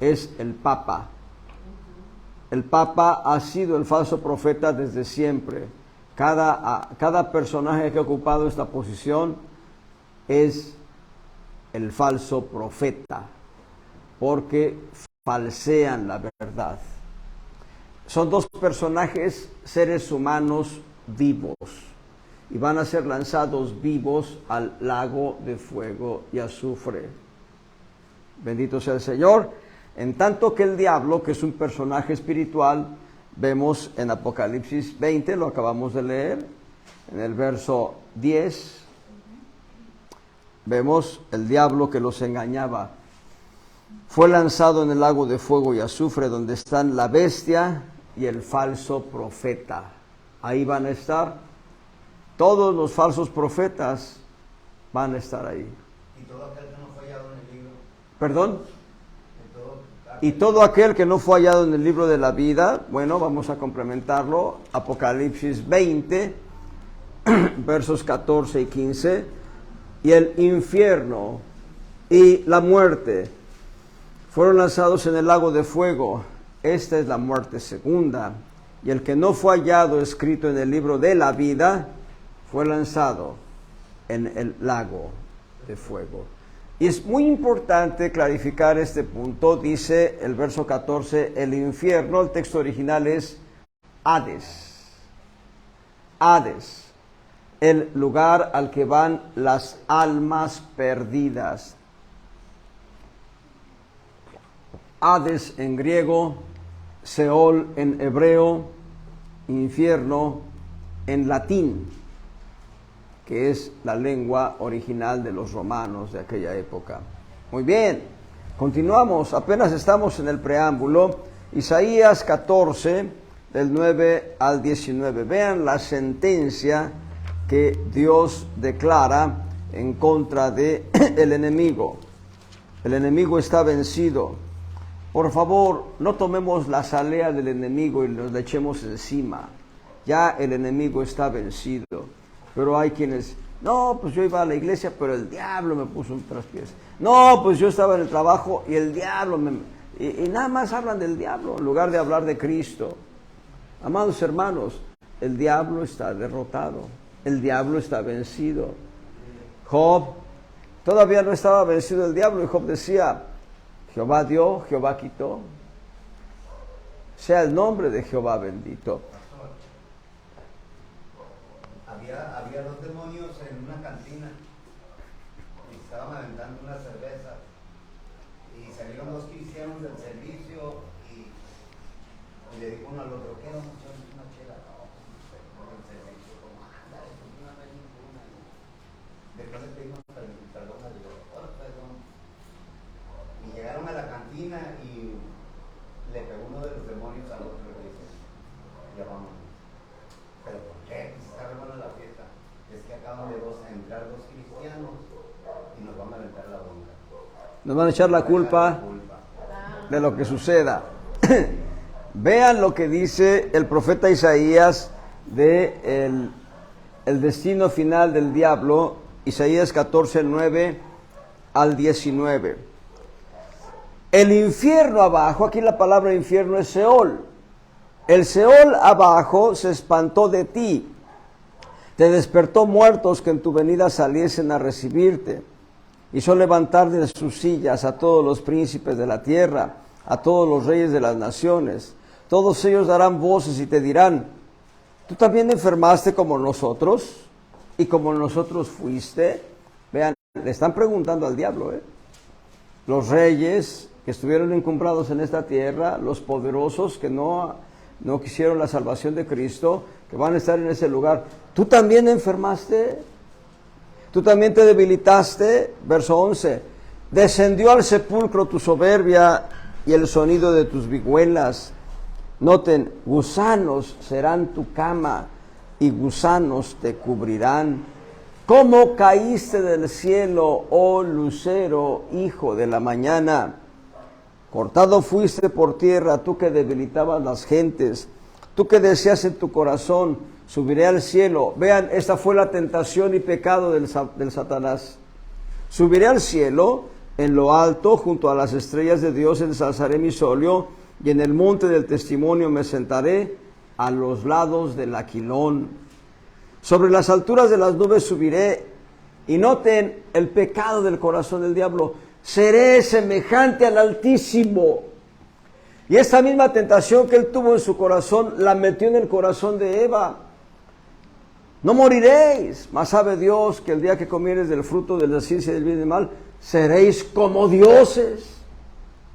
es el Papa. El Papa ha sido el falso profeta desde siempre. Cada personaje que ha ocupado esta posición es el falso profeta, porque falsean la verdad. Son dos personajes, seres humanos vivos, y van a ser lanzados vivos al lago de fuego y azufre. Bendito sea el Señor. En tanto que el diablo, que es un personaje espiritual, vemos en Apocalipsis 20, lo acabamos de leer, en el verso 10, vemos el diablo que los engañaba. Fue lanzado en el lago de fuego y azufre, donde están la bestia y el falso profeta. Ahí van a estar. Todos los falsos profetas van a estar ahí. Y todo aquel que no fue hallado en el libro. ¿Perdón? Y todo aquel que no fue hallado en el libro de la vida, bueno, vamos a complementarlo. Apocalipsis 20, versos 14 y 15. Y el infierno y la muerte fueron lanzados en el lago de fuego. Esta es la muerte segunda. Y el que no fue hallado escrito en el libro de la vida fue lanzado en el lago de fuego. Y es muy importante clarificar este punto. Dice el verso 14, el infierno, el texto original es Hades. Hades, el lugar al que van las almas perdidas. Hades en griego, Seol en hebreo, infierno en latín, que es la lengua original de los romanos de aquella época. Muy bien, continuamos, apenas estamos en el preámbulo. Isaías 14, del 9 al 19. Vean la sentencia que Dios declara en contra de el enemigo. El enemigo está vencido. Por favor, no tomemos la salea del enemigo y nos la echemos encima. Ya el enemigo está vencido. Pero hay quienes, no, pues yo iba a la iglesia, pero el diablo me puso un traspiés. No, pues yo estaba en el trabajo y el diablo me... Y nada más hablan del diablo en lugar de hablar de Cristo. Amados hermanos, el diablo está derrotado. El diablo está vencido. Job, todavía no estaba vencido el diablo y Job decía, Jehová dio, Jehová quitó. Sea el nombre de Jehová bendito. Había dos demonios en una cantina y estaban aventando una cerveza y salieron dos cristianos del servicio y le dijo uno al otro, ¿qué vamos a echar una chela? No, del servicio, como anda, no hay ninguna. Después le pedimos perdón a Dios, perdón. Y llegaron a la cantina y le pegó uno de los demonios al otro y le dice, ya vamos. ¿Pero por qué? Está re buena la fiesta. Es que acaban de entrar dos cristianos y nos van a aventar la bronca. Nos van a echar la culpa de lo que suceda. Vean lo que dice el profeta Isaías de el destino final del diablo. Isaías 14, 9 al 19. El infierno abajo, aquí la palabra infierno es Seol. El Seol abajo se espantó de ti, te despertó muertos que en tu venida saliesen a recibirte. Hizo levantar de sus sillas a todos los príncipes de la tierra, a todos los reyes de las naciones. Todos ellos darán voces y te dirán, ¿tú también enfermaste como nosotros? ¿Y como nosotros fuiste? Vean, le están preguntando al diablo, Los reyes que estuvieron encumbrados en esta tierra, los poderosos que no quisieron la salvación de Cristo, que van a estar en ese lugar. ¿Tú también enfermaste? ¿Tú también te debilitaste? Verso 11. Descendió al sepulcro tu soberbia y el sonido de tus vihuelas. Noten, gusanos serán tu cama y gusanos te cubrirán. ¿Cómo caíste del cielo, oh lucero, hijo de la mañana? Cortado fuiste por tierra, tú que debilitabas las gentes, tú que decías en tu corazón, subiré al cielo. Vean, esta fue la tentación y pecado del Satanás. Subiré al cielo, en lo alto, junto a las estrellas de Dios ensalzaré mi solio, y en el monte del testimonio me sentaré a los lados del aquilón. Sobre las alturas de las nubes subiré, y noten el pecado del corazón del diablo. Seré semejante al Altísimo. Y esta misma tentación que él tuvo en su corazón, la metió en el corazón de Eva. No moriréis, mas sabe Dios que el día que comieres del fruto de la ciencia del bien y del mal, seréis como dioses,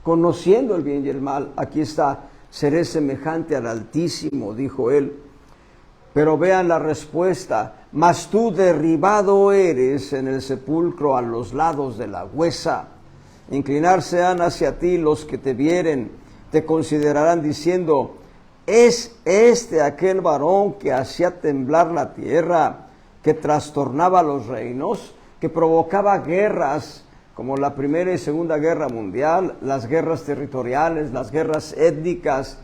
conociendo el bien y el mal. Aquí está, seré semejante al Altísimo, dijo él. Pero vean la respuesta: mas tú derribado eres en el sepulcro a los lados de la huesa. Inclinarse han hacia ti los que te vieren, te considerarán diciendo: ¿es este aquel varón que hacía temblar la tierra, que trastornaba los reinos, que provocaba guerras como la Primera y Segunda Guerra Mundial, las guerras territoriales, las guerras étnicas,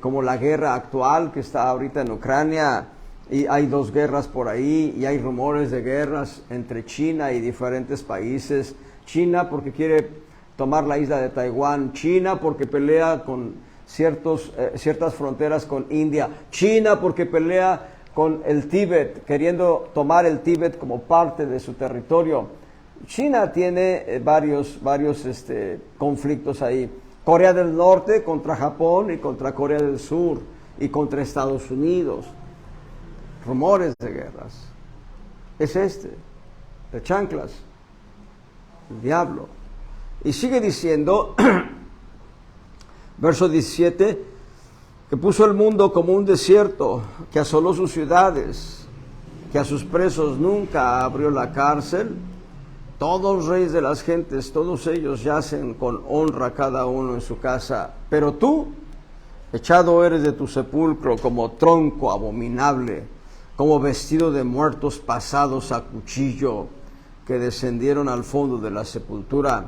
como la guerra actual que está ahorita en Ucrania, y hay 2 guerras por ahí, y hay rumores de guerras entre China y diferentes países? China porque quiere tomar la isla de Taiwán, China porque pelea con ciertas fronteras con India, China porque pelea con el Tíbet, queriendo tomar el Tíbet como parte de su territorio. China tiene varios conflictos ahí. Corea del Norte contra Japón y contra Corea del Sur y contra Estados Unidos. Rumores de guerras. Es de chanclas, el diablo. Y sigue diciendo, verso 17, que puso el mundo como un desierto, que asoló sus ciudades, que a sus presos nunca abrió la cárcel. Todos los reyes de las gentes, todos ellos yacen con honra cada uno en su casa. Pero tú, echado eres de tu sepulcro como tronco abominable, como vestido de muertos pasados a cuchillo, que descendieron al fondo de la sepultura,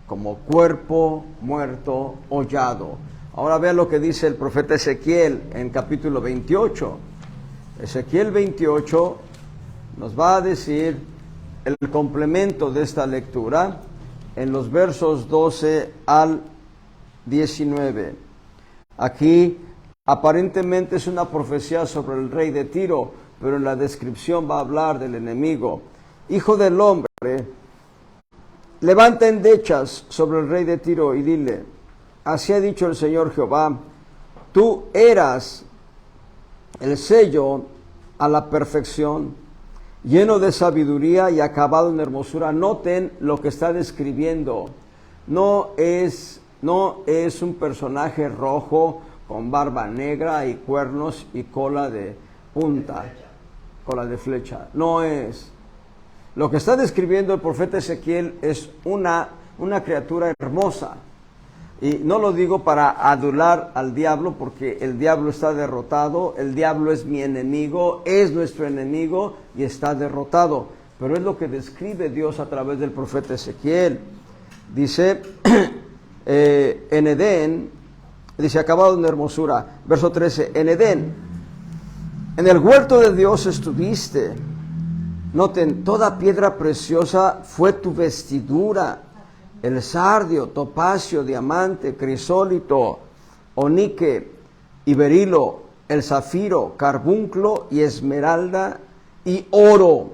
como cuerpo muerto hollado. Ahora vean lo que dice el profeta Ezequiel en capítulo 28. Ezequiel 28 nos va a decir el complemento de esta lectura en los versos 12 al 19. Aquí aparentemente es una profecía sobre el rey de Tiro, pero en la descripción va a hablar del enemigo. Hijo del hombre, levanta endechas sobre el rey de Tiro y dile: así ha dicho el Señor Jehová, tú eras el sello a la perfección, lleno de sabiduría y acabado en hermosura. Noten lo que está describiendo. No es un personaje rojo con barba negra y cuernos y cola de punta, cola de flecha. No es. Lo que está describiendo el profeta Ezequiel es una criatura hermosa. Y no lo digo para adular al diablo, porque el diablo está derrotado, el diablo es mi enemigo, es nuestro enemigo y está derrotado. Pero es lo que describe Dios a través del profeta Ezequiel. Dice, en Edén, dice, acabado en hermosura, verso 13, en Edén, en el huerto de Dios estuviste. Noten, toda piedra preciosa fue tu vestidura. El sardio, topacio, diamante, crisólito, onique y berilo, el zafiro, carbunclo y esmeralda y oro.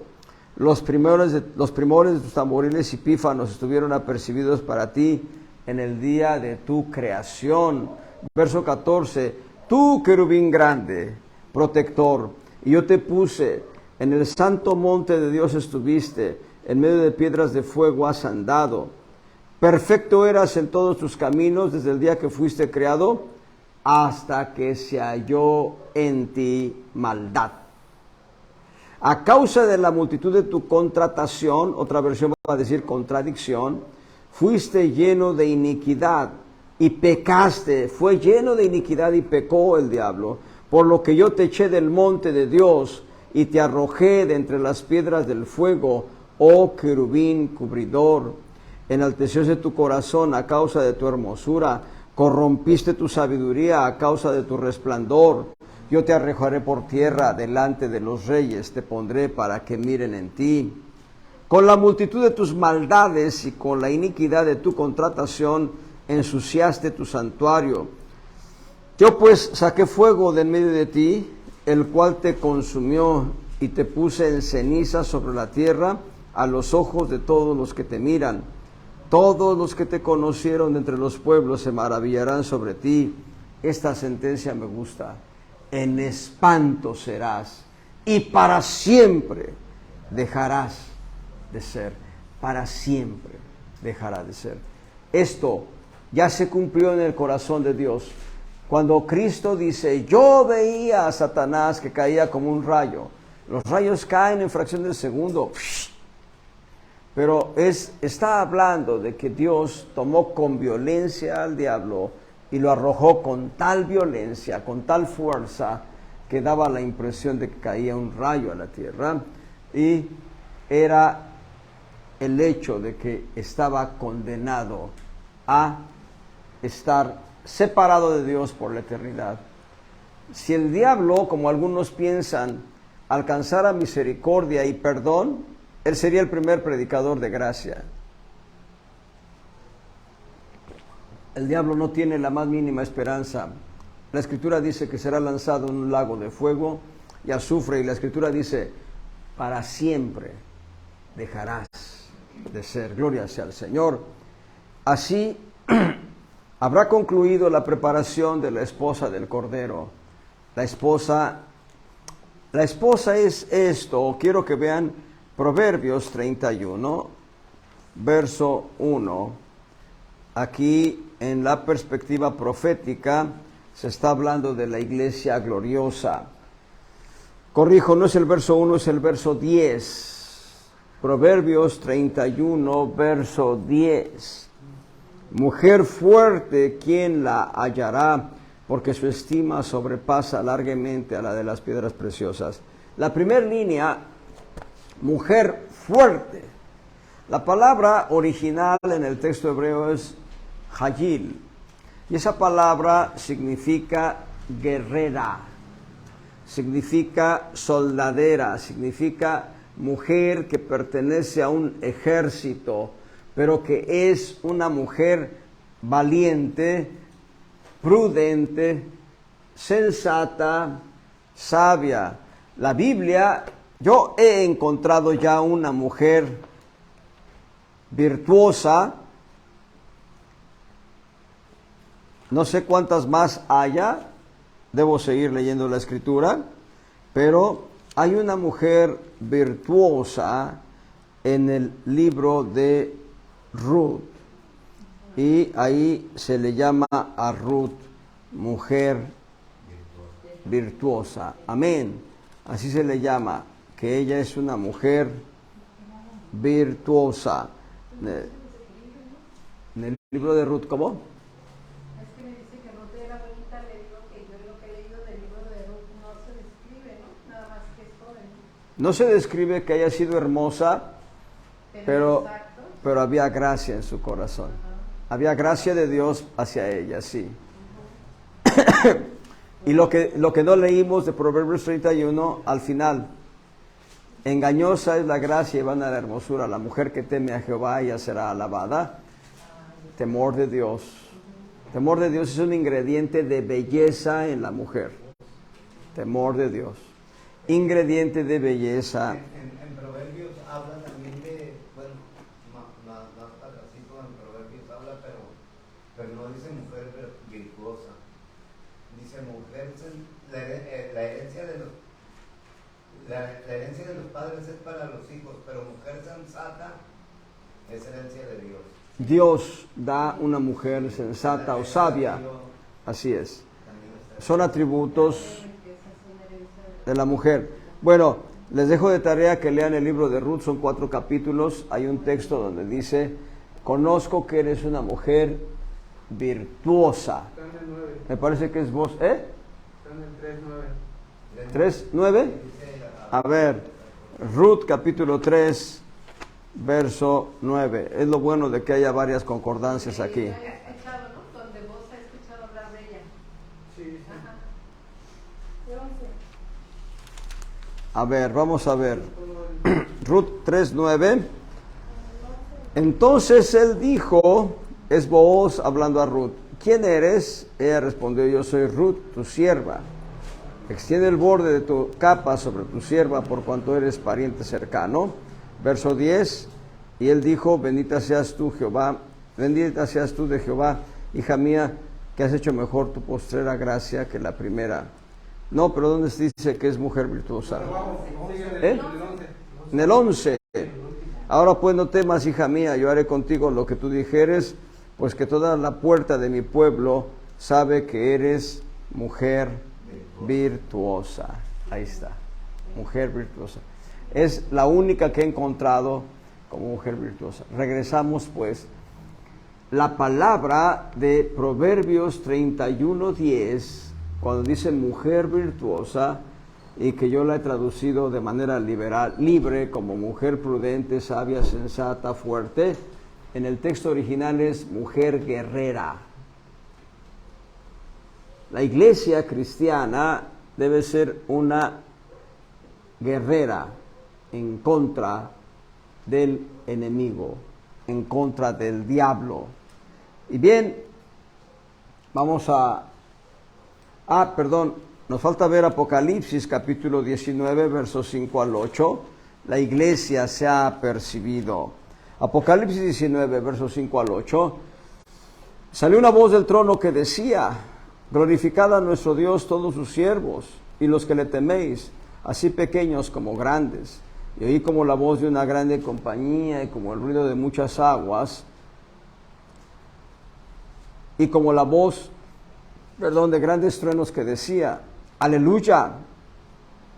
Los primores de tus tamboriles y pífanos estuvieron apercibidos para ti en el día de tu creación. Verso 14, tú querubín grande, protector, y yo te puse, en el santo monte de Dios estuviste, en medio de piedras de fuego has andado. Perfecto eras en todos tus caminos desde el día que fuiste creado hasta que se halló en ti maldad. A causa de la multitud de tu contratación, otra versión va a decir contradicción, fuiste lleno de iniquidad y pecaste. Fue lleno de iniquidad y pecó el diablo, por lo que yo te eché del monte de Dios y te arrojé de entre las piedras del fuego, oh querubín cubridor. Enaltecióse tu corazón a causa de tu hermosura, corrompiste tu sabiduría a causa de tu resplandor. Yo te arrojaré por tierra delante de los reyes, te pondré para que miren en ti. Con la multitud de tus maldades y con la iniquidad de tu contratación ensuciaste tu santuario. Yo pues saqué fuego de en medio de ti, el cual te consumió, y te puse en ceniza sobre la tierra a los ojos de todos los que te miran. Todos los que te conocieron de entre los pueblos se maravillarán sobre ti. Esta sentencia me gusta. En espanto serás y para siempre dejarás de ser. Para siempre dejará de ser. Esto ya se cumplió en el corazón de Dios. Cuando Cristo dice, yo veía a Satanás que caía como un rayo. Los rayos caen en fracción de segundo. Pero está hablando de que Dios tomó con violencia al diablo y lo arrojó con tal violencia, con tal fuerza, que daba la impresión de que caía un rayo a la tierra. Y era el hecho de que estaba condenado a estar separado de Dios por la eternidad. Si el diablo, como algunos piensan, alcanzara misericordia y perdón, él sería el primer predicador de gracia. El diablo no tiene la más mínima esperanza. La Escritura dice que será lanzado en un lago de fuego y azufre, y la Escritura dice, para siempre dejarás de ser. Gloria sea al Señor. Así habrá concluido la preparación de la esposa del Cordero. La esposa es esto. Quiero que vean Proverbios 31, verso 1. Aquí en la perspectiva profética se está hablando de la iglesia gloriosa. Corrijo, no es el verso 1, es el verso 10. Proverbios 31, verso 10. Mujer fuerte, ¿quién la hallará? Porque su estima sobrepasa largamente a la de las piedras preciosas. La primera línea, mujer fuerte. La palabra original en el texto hebreo es Hayil. Y esa palabra significa guerrera, significa soldadera, significa mujer que pertenece a un ejército, pero que es una mujer valiente, prudente, sensata, sabia. La Biblia, yo he encontrado ya una mujer virtuosa, no sé cuántas más haya, debo seguir leyendo la Escritura, pero hay una mujer virtuosa en el libro de Ruth, y ahí se le llama a Ruth mujer virtuosa. Amén. Así se le llama, que ella es una mujer virtuosa. En el libro de Ruth, ¿cómo? Es que me dice que Ruth era bonita, le digo que yo lo que he leído del libro de Ruth no se describe, ¿no? Nada más que es joven. No se describe que haya sido hermosa, pero había gracia en su corazón. Había gracia de Dios hacia ella, sí. Y lo que no leímos de Proverbios 31, al final, engañosa es la gracia y vana la hermosura. La mujer que teme a Jehová, ella será alabada. Temor de Dios. Temor de Dios es un ingrediente de belleza en la mujer. Temor de Dios. Ingrediente de belleza. En Proverbios habla también de, bueno, más atrasito en Proverbios habla, pero no dice mujer virtuosa. Dice mujer, la herencia de los padres es para los hijos, pero mujer sensata es herencia de Dios. Dios da una mujer sensata o sabia. Así es. Son atributos de la mujer. Bueno, les dejo de tarea que lean el libro de Ruth, son 4 capítulos. Hay un texto donde dice, conozco que eres una mujer virtuosa. Me parece que es vos, ¿eh? Están en 3:9. A ver, Ruth capítulo 3, verso 9. Es lo bueno de que haya varias concordancias aquí. He escuchado, ¿no? Donde vos has escuchado hablar de ella. Sí. Ajá. A ver, vamos a ver. Ruth 3:9. Entonces él dijo, es Booz hablando a Ruth, ¿quién eres? Ella respondió, yo soy Ruth, tu sierva. Extiende el borde de tu capa sobre tu sierva por cuanto eres pariente cercano. Verso 10, y él dijo, bendita seas tú Jehová, bendita seas tú de Jehová, hija mía, que has hecho mejor tu postrera gracia que la primera. No, pero ¿dónde se dice que es mujer virtuosa? ¿Eh? En el 11. Ahora pues no temas, hija mía, yo haré contigo lo que tú dijeres, pues que toda la puerta de mi pueblo sabe que eres mujer virtuosa. Ahí está, mujer virtuosa. Es la única que he encontrado como mujer virtuosa. Regresamos pues. La palabra de Proverbios 31:10, cuando dice mujer virtuosa, y que yo la he traducido de manera libre como mujer prudente, sabia, sensata, fuerte, en el texto original es mujer guerrera. La iglesia cristiana debe ser una guerrera en contra del enemigo, en contra del diablo. Y bien, vamos nos falta ver Apocalipsis capítulo 19, versos 5 al 8. La iglesia se ha percibido. Apocalipsis 19, versos 5 al 8. Salió una voz del trono que decía: glorificad a nuestro Dios todos sus siervos y los que le teméis, así pequeños como grandes. Y oí como la voz de una grande compañía y como el ruido de muchas aguas y como la voz, de grandes truenos que decía: aleluya,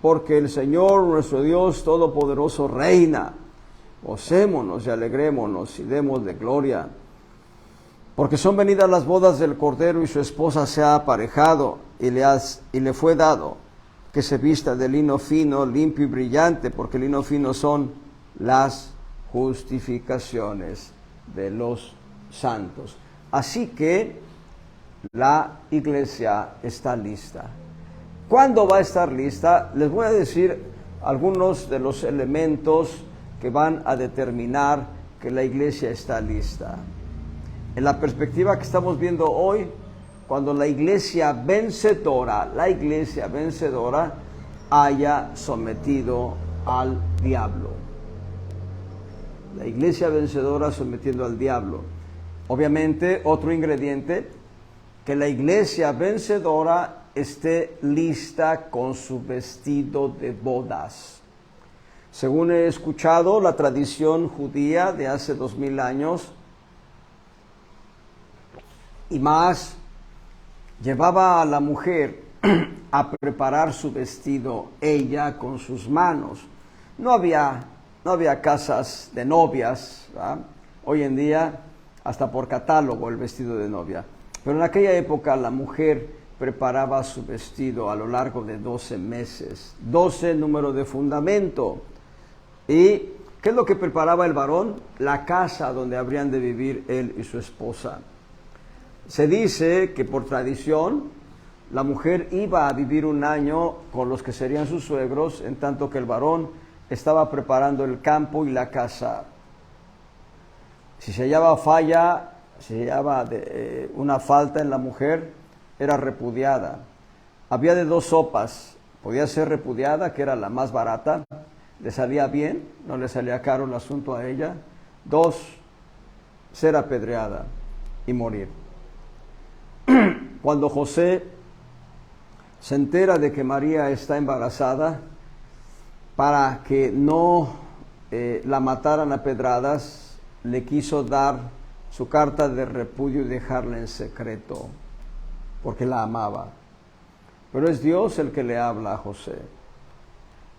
porque el Señor nuestro Dios Todopoderoso reina. Gocémonos y alegrémonos y démosle gloria. Porque son venidas las bodas del Cordero y su esposa se ha aparejado y le fue dado que se vista de lino fino, limpio y brillante, porque el lino fino son las justificaciones de los santos. Así que la iglesia está lista. ¿Cuándo va a estar lista? Les voy a decir algunos de los elementos que van a determinar que la iglesia está lista. En la perspectiva que estamos viendo hoy, cuando la iglesia vencedora haya sometido al diablo. La iglesia vencedora sometiendo al diablo. Obviamente, otro ingrediente, que la iglesia vencedora esté lista con su vestido de bodas. Según he escuchado, la tradición judía de hace 2000 años y más, llevaba a la mujer a preparar su vestido ella con sus manos. No había casas de novias, ¿verdad? Hoy en día hasta por catálogo el vestido de novia. Pero en aquella época la mujer preparaba su vestido a lo largo de 12 meses, 12 número de fundamento. ¿Y qué es lo que preparaba el varón? La casa donde habrían de vivir él y su esposa. Se dice que por tradición la mujer iba a vivir un año con los que serían sus suegros, en tanto que el varón estaba preparando el campo y la casa. Si se hallaba una falta en la mujer, era repudiada. Había de dos sopas: podía ser repudiada, que era la más barata, le salía bien, no le salía caro el asunto a ella. 2, ser apedreada y morir. Cuando José se entera de que María está embarazada, para que no la mataran a pedradas, le quiso dar su carta de repudio y dejarla en secreto, porque la amaba. Pero es Dios el que le habla a José.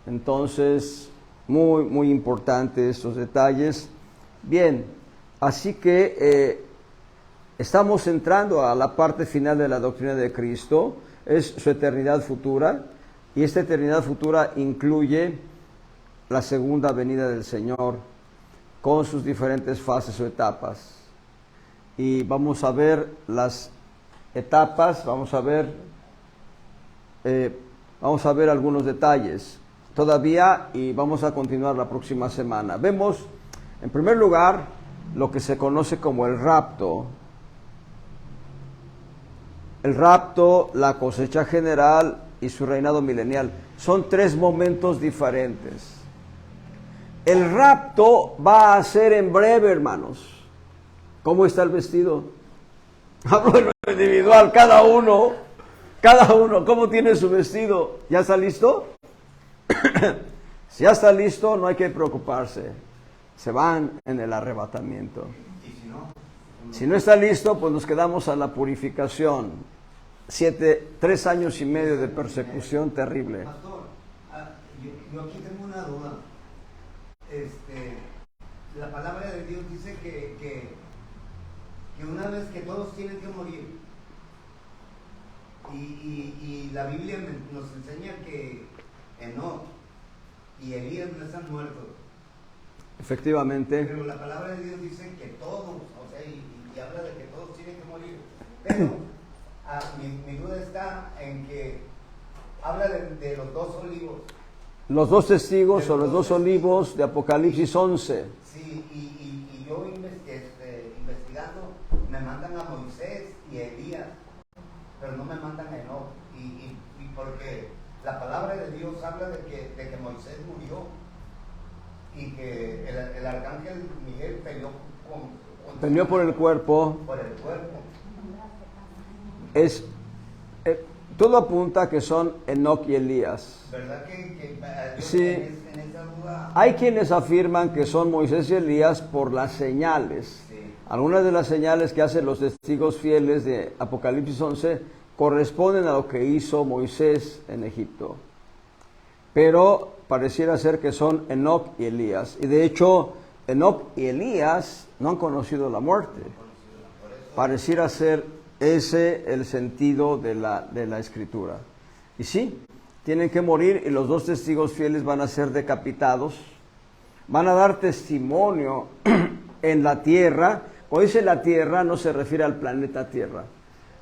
Entonces, muy, muy importante estos detalles. Bien, así que estamos entrando a la parte final de la doctrina de Cristo, es su eternidad futura, y esta eternidad futura incluye la segunda venida del Señor con sus diferentes fases o etapas. Y vamos a ver las etapas, vamos a ver algunos detalles todavía, y vamos a continuar la próxima semana. Vemos, en primer lugar, lo que se conoce como el rapto. El rapto, la cosecha general y su reinado milenial. Son 3 momentos diferentes. El rapto va a ser en breve, hermanos. ¿Cómo está el vestido? Hablo de lo individual, cada uno, ¿cómo tiene su vestido? ¿Ya está listo? Si ya está listo, no hay que preocuparse. Se van en el arrebatamiento. Y si no, Si no está listo, pues nos quedamos a la purificación. 3 años y medio de persecución terrible. Pastor, yo aquí tengo una duda. La palabra de Dios dice que una vez que todos tienen que morir, y la Biblia nos enseña que Enoc y Elías no están muertos. Efectivamente. Pero la palabra de Dios dice que todos, o sea, y habla de que todos tienen que morir. Pero mi duda está en que habla de los 2 olivos. Los 2 testigos o los 2 olivos de Apocalipsis 11. Sí, y yo investigando, me mandan a Moisés y a Elías, pero no me mandan a Enoc. Y porque la palabra de Dios habla de que Moisés murió y que el arcángel Miguel peleó por el cuerpo. Por el cuerpo. Todo apunta a que son Enoc y Elías. ¿Verdad que Sí. en esa duda? Hay quienes afirman que son Moisés y Elías por las señales. Sí. Algunas de las señales que hacen los testigos fieles de Apocalipsis 11 corresponden a lo que hizo Moisés en Egipto. Pero pareciera ser que son Enoc y Elías. Y de hecho, Enoc y Elías no han conocido la muerte. Pareciera ser ese el sentido de la Escritura. Y sí, tienen que morir y los 2 testigos fieles van a ser decapitados. Van a dar testimonio en la tierra. Cuando dice la tierra no se refiere al planeta Tierra.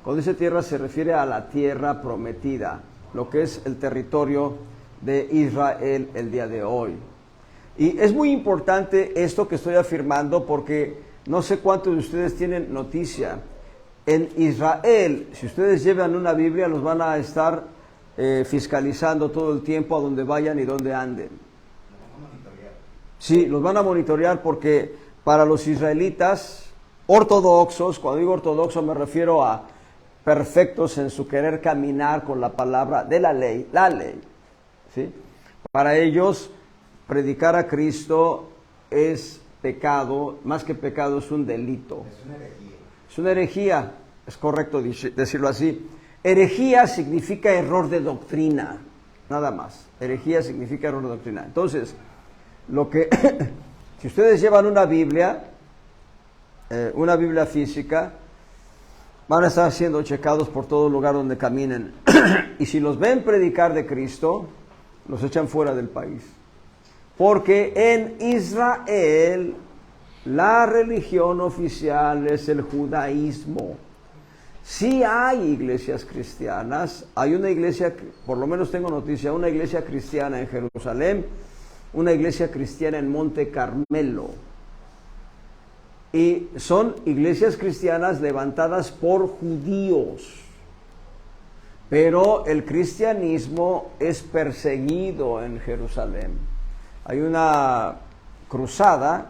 Cuando dice tierra se refiere a la tierra prometida, lo que es el territorio de Israel el día de hoy. Y es muy importante esto que estoy afirmando porque no sé cuántos de ustedes tienen noticia. En Israel, si ustedes llevan una Biblia, los van a estar fiscalizando todo el tiempo a donde vayan y donde anden. Sí, los van a monitorear porque para los israelitas ortodoxos, cuando digo ortodoxo me refiero a perfectos en su querer caminar con la palabra de la ley, ¿sí? Para ellos, predicar a Cristo es pecado, más que pecado es un delito. Es una herejía. Es una herejía, es correcto decirlo así. Herejía significa error de doctrina, nada más. Herejía significa error de doctrina. Entonces, si ustedes llevan una Biblia física, van a estar siendo checados por todo lugar donde caminen. Y si los ven predicar de Cristo, los echan fuera del país. Porque en Israel la religión oficial es el judaísmo. Sí hay iglesias cristianas, hay una iglesia, por lo menos tengo noticia, una iglesia cristiana en Jerusalén, una iglesia cristiana en Monte Carmelo. Y son iglesias cristianas levantadas por judíos. Pero el cristianismo es perseguido en Jerusalén. Hay una cruzada,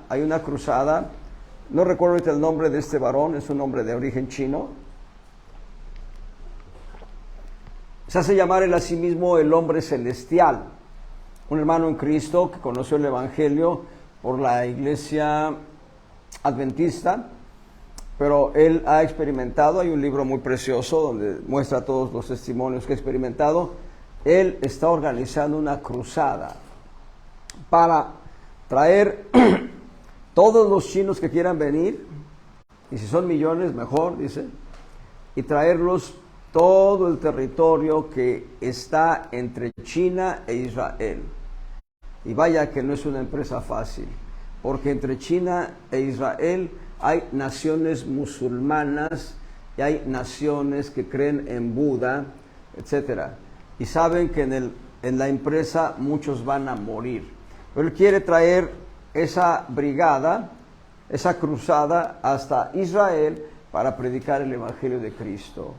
no recuerdo ahorita el nombre de este varón, es un hombre de origen chino. Se hace llamar él a sí mismo el hombre celestial. Un hermano en Cristo que conoció el Evangelio por la iglesia adventista, pero él ha experimentado, hay un libro muy precioso donde muestra todos los testimonios que ha experimentado. Él está organizando una cruzada para traer todos los chinos que quieran venir, y si son millones mejor, dice, y traerlos todo el territorio que está entre China e Israel. Y vaya que no es una empresa fácil, porque entre China e Israel hay naciones musulmanas y hay naciones que creen en Buda, etc. Y saben que en la empresa muchos van a morir. Pero él quiere traer esa brigada, esa cruzada hasta Israel para predicar el Evangelio de Cristo.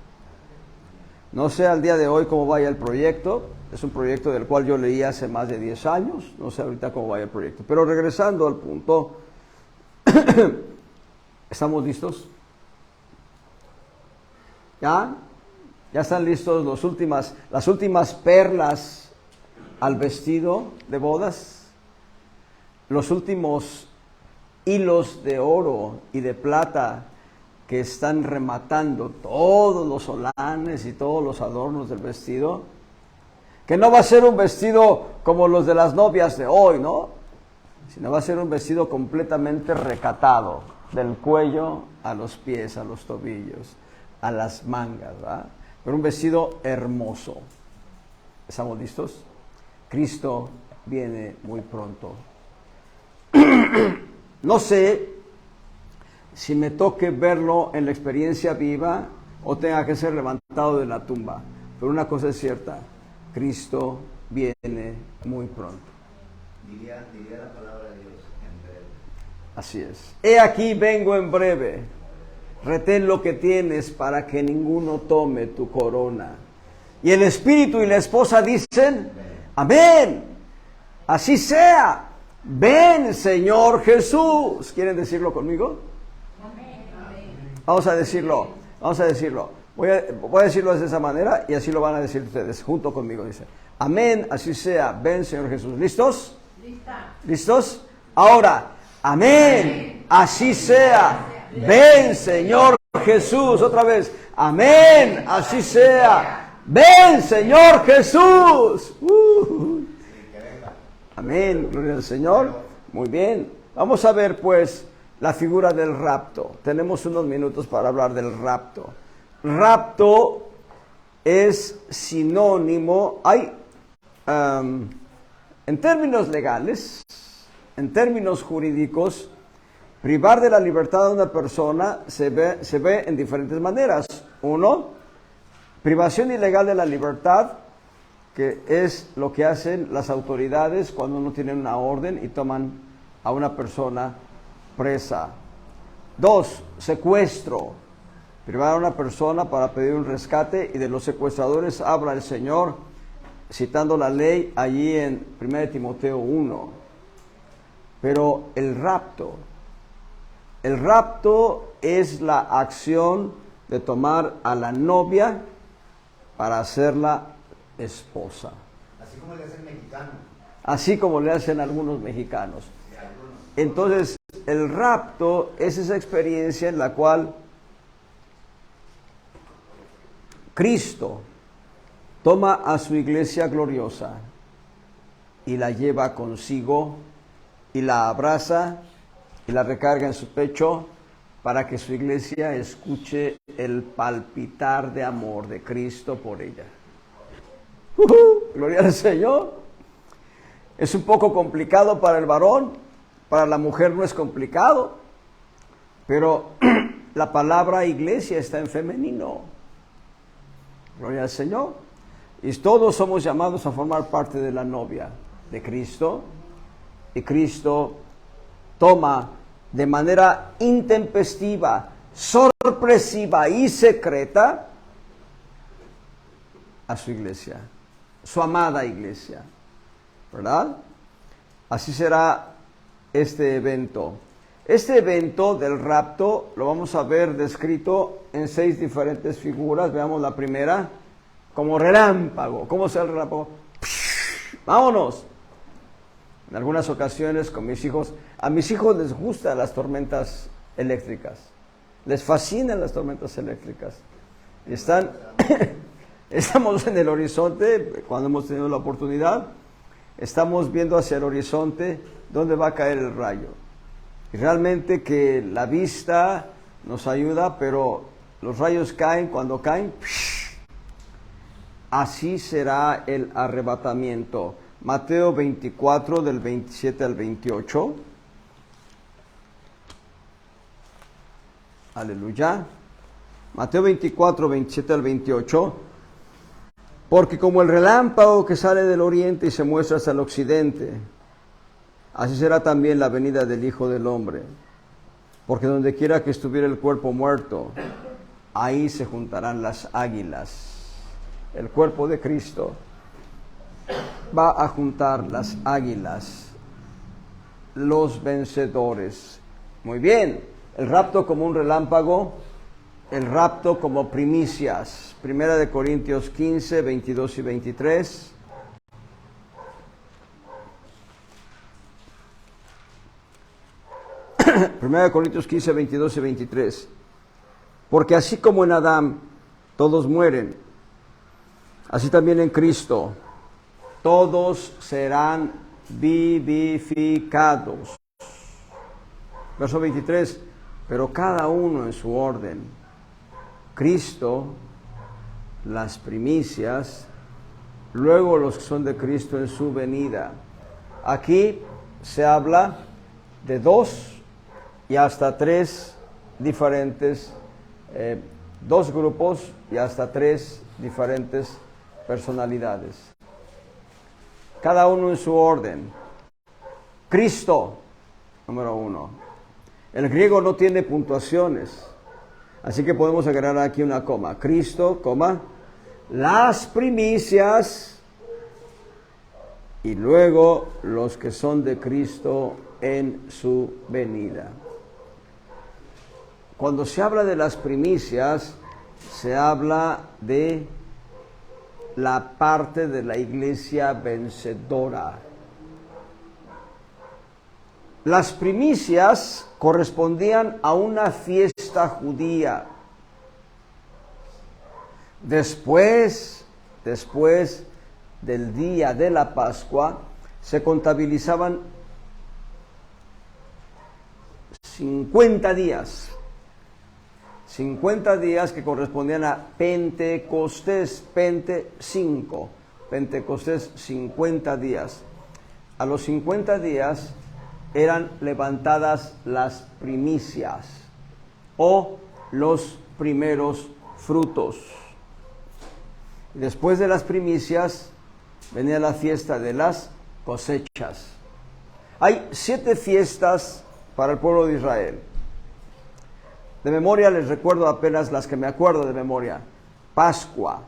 No sé al día de hoy cómo vaya el proyecto. Es un proyecto del cual yo leí hace más de 10 años. No sé ahorita cómo vaya el proyecto. Pero regresando al punto, ¿estamos listos? ¿Ya? ¿Ya están listos las últimas perlas al vestido de bodas? Los últimos hilos de oro y de plata que están rematando todos los solanes y todos los adornos del vestido, que no va a ser un vestido como los de las novias de hoy, ¿no? Sino va a ser un vestido completamente recatado, del cuello a los pies, a los tobillos, a las mangas, ¿verdad? Pero un vestido hermoso. ¿Estamos listos? Cristo viene muy pronto. No sé si me toque verlo en la experiencia viva o tenga que ser levantado de la tumba, pero una cosa es cierta, Cristo viene muy pronto. Diría la palabra de Dios en breve. Así es. He aquí vengo en breve. Retén lo que tienes para que ninguno tome tu corona. Y el espíritu y la esposa dicen, amén. Así sea. Ven, Señor Jesús. ¿Quieren decirlo conmigo? Amén. Vamos a decirlo. Voy a decirlo de esa manera y así lo van a decir ustedes junto conmigo. Dice, amén, así sea. Ven, Señor Jesús. ¿Listos? Lista. ¿Listos? Ahora, amén, así sea. Ven, Señor Jesús. Otra vez, amén, así sea. Ven, Señor Jesús. Amén, gloria al Señor. Muy bien. Vamos a ver pues la figura del rapto. Tenemos unos minutos para hablar del rapto. Rapto es sinónimo, en términos legales, en términos jurídicos, privar de la libertad a una persona se ve en diferentes maneras. Uno, privación ilegal de la libertad, que es lo que hacen las autoridades cuando no tienen una orden y toman a una persona presa. Dos, secuestro, privar a una persona para pedir un rescate, y de los secuestradores habla el Señor citando la ley allí en 1 Timoteo 1. Pero el rapto es la acción de tomar a la novia para hacerla esposa. Así como le hacen mexicanos. Así como le hacen algunos mexicanos. Sí, algunos. Entonces, el rapto es esa experiencia en la cual Cristo toma a su iglesia gloriosa y la lleva consigo y la abraza y la recarga en su pecho para que su iglesia escuche el palpitar de amor de Cristo por ella. Gloria al Señor. Es un poco complicado para el varón, para la mujer no es complicado, pero la palabra iglesia está en femenino. Gloria al Señor. Y todos somos llamados a formar parte de la novia de Cristo. Y Cristo toma de manera intempestiva, sorpresiva y secreta a su iglesia, su amada iglesia, ¿verdad? Así será este evento. Este evento del rapto lo vamos a ver descrito en 6 diferentes figuras. Veamos la primera, como relámpago. ¿Cómo será el relámpago? ¡Vámonos! En algunas ocasiones con mis hijos, a mis hijos les gustan las tormentas eléctricas, les fascinan las tormentas eléctricas. Y estamos en el horizonte, cuando hemos tenido la oportunidad, estamos viendo hacia el horizonte dónde va a caer el rayo. Y realmente que la vista nos ayuda, pero los rayos caen, cuando caen, así será el arrebatamiento. Mateo 24, del 27 al 28. Aleluya. Mateo 24, 27 al 28. Porque como el relámpago que sale del oriente y se muestra hasta el occidente, así será también la venida del Hijo del Hombre. Porque donde quiera que estuviera el cuerpo muerto, ahí se juntarán las águilas. El cuerpo de Cristo va a juntar las águilas, los vencedores. Muy bien, el rapto como un relámpago, el rapto como primicias. 1 Corintios 15, 22 y 23. Primera de Corintios 15, 22 y 23. Porque así como en Adán todos mueren, así también en Cristo todos serán vivificados. Verso 23, pero cada uno en su orden. Cristo, las primicias, luego los que son de Cristo en su venida. Aquí se habla de 2 y hasta 3 diferentes, 2 grupos y hasta 3 diferentes personalidades. Cada uno en su orden. Cristo, número 1. El griego no tiene puntuaciones, así que podemos agregar aquí una coma. Cristo, coma, las primicias y luego los que son de Cristo en su venida. Cuando se habla de las primicias, se habla de la parte de la iglesia vencedora. Las primicias correspondían a una fiesta judía. Después del día de la Pascua, se contabilizaban 50 días. 50 días que correspondían a Pentecostés, Pentecostés 50 días. A los 50 días eran levantadas las primicias o los primeros frutos. Después de las primicias venía la fiesta de las cosechas. Hay 7 fiestas para el pueblo de Israel. De memoria les recuerdo apenas las que me acuerdo de memoria. Pascua,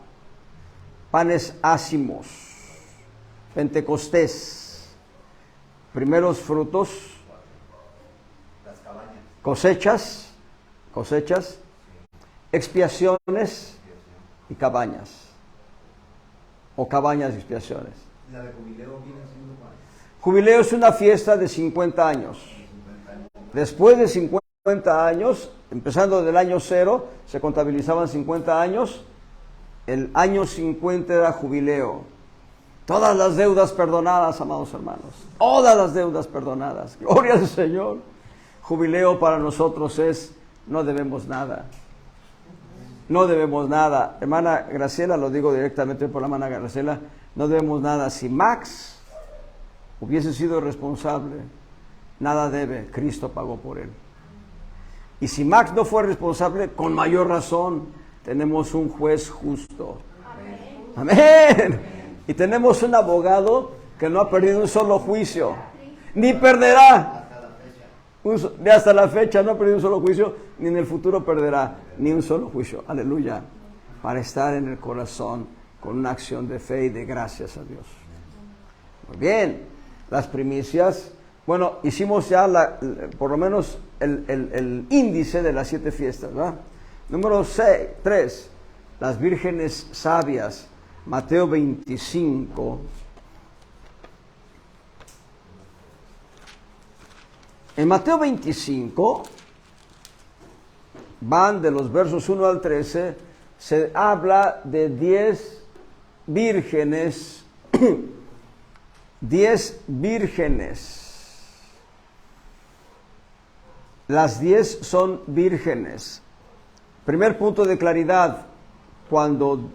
panes ácimos, Pentecostés, primeros frutos, Las cabañas. cosechas, expiaciones y cabañas. O cabañas y expiaciones. La de jubileo viene siendo cuál? Jubileo es una fiesta de 50 años. Después de 50 años, empezando del año 0, se contabilizaban 50 años. El año 50 era jubileo. Todas las deudas perdonadas, amados hermanos. Todas las deudas perdonadas. Gloria al Señor. Jubileo para nosotros es, no debemos nada. No debemos nada. Hermana Graciela, lo digo directamente por la hermana Graciela, no debemos nada. Si Max hubiese sido responsable, nada debe. Cristo pagó por él. Y si Max no fue responsable, con mayor razón, tenemos un juez justo. Amén. Y tenemos un abogado que no ha perdido un solo juicio, ni perderá. Hasta la fecha no ha perdido un solo juicio, ni en el futuro perderá ni un solo juicio. Aleluya. Para estar en el corazón con una acción de fe y de gracias a Dios. Muy bien. Las primicias. Bueno, hicimos ya por lo menos el índice de las 7 fiestas, ¿verdad? Número 3. Las vírgenes sabias. Mateo 25. En Mateo 25, van de los versos 1 al 13, se habla de 10 vírgenes, 10 vírgenes. Las 10 son vírgenes. Primer punto de claridad, cuando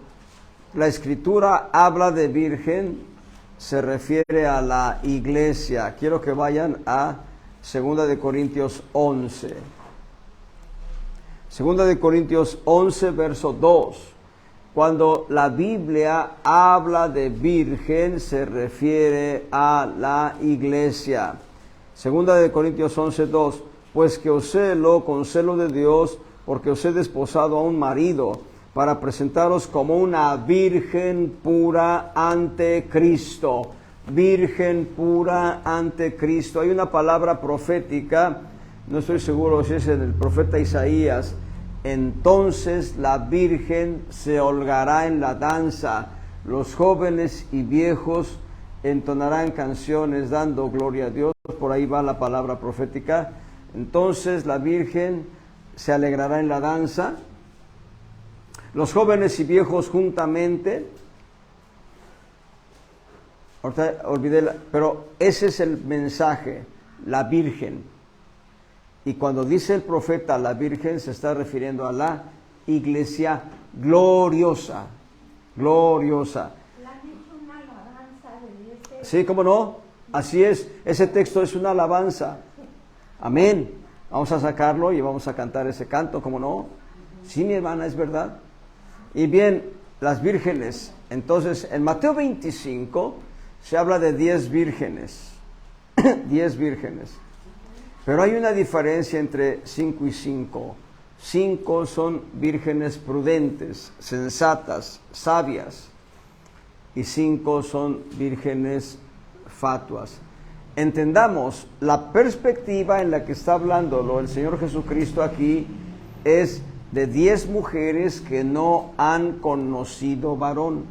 la Escritura habla de virgen, se refiere a la iglesia. Quiero que vayan a 2 de Corintios 11. 2 de Corintios 11, verso 2. Cuando la Biblia habla de virgen, se refiere a la iglesia. 2 de Corintios 11, 2. Pues que os celo con celo de Dios, porque os he desposado a un marido, para presentaros como una virgen pura ante Cristo. Virgen pura ante Cristo. Hay una palabra profética, no estoy seguro si es el profeta Isaías. Entonces la virgen se holgará en la danza, los jóvenes y viejos entonarán canciones dando gloria a Dios. Por ahí va la palabra profética. Entonces la virgen se alegrará en la danza. Los jóvenes y viejos juntamente. Ahorita olvidé, pero ese es el mensaje, la Virgen. Y cuando dice el profeta la Virgen, se está refiriendo a la iglesia gloriosa, gloriosa. Le han hecho una alabanza de Sí, ¿cómo no? Así es, ese texto es una alabanza. Amén. Vamos a sacarlo y vamos a cantar ese canto, ¿cómo no? Sí, mi hermana, es verdad. Y bien, las vírgenes. Entonces, en Mateo 25 se habla de 10 vírgenes. 10 vírgenes. Pero hay una diferencia entre 5 y 5. 5 son vírgenes prudentes, sensatas, sabias. Y 5 son vírgenes fatuas. Entendamos, la perspectiva en la que está hablando el Señor Jesucristo aquí es de 10 mujeres que no han conocido varón.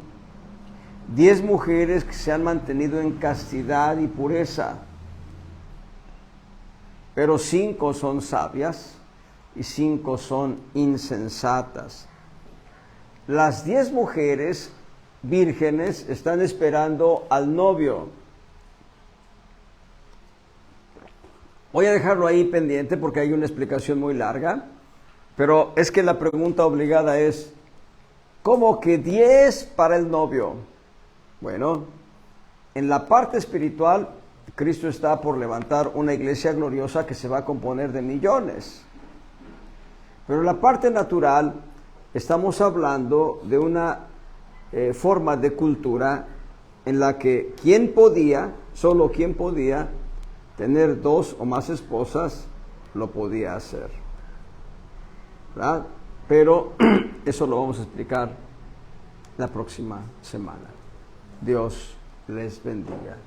10 mujeres que se han mantenido en castidad y pureza. Pero 5 son sabias y 5 son insensatas. Las 10 mujeres vírgenes están esperando al novio. Voy a dejarlo ahí pendiente porque hay una explicación muy larga, pero es que la pregunta obligada es, ¿cómo que 10 para el novio? Bueno, en la parte espiritual, Cristo está por levantar una iglesia gloriosa que se va a componer de millones. Pero en la parte natural, estamos hablando de una forma de cultura en la que solo quien podía tener 2 o más esposas, lo podía hacer, ¿verdad? Pero eso lo vamos a explicar la próxima semana. Dios les bendiga.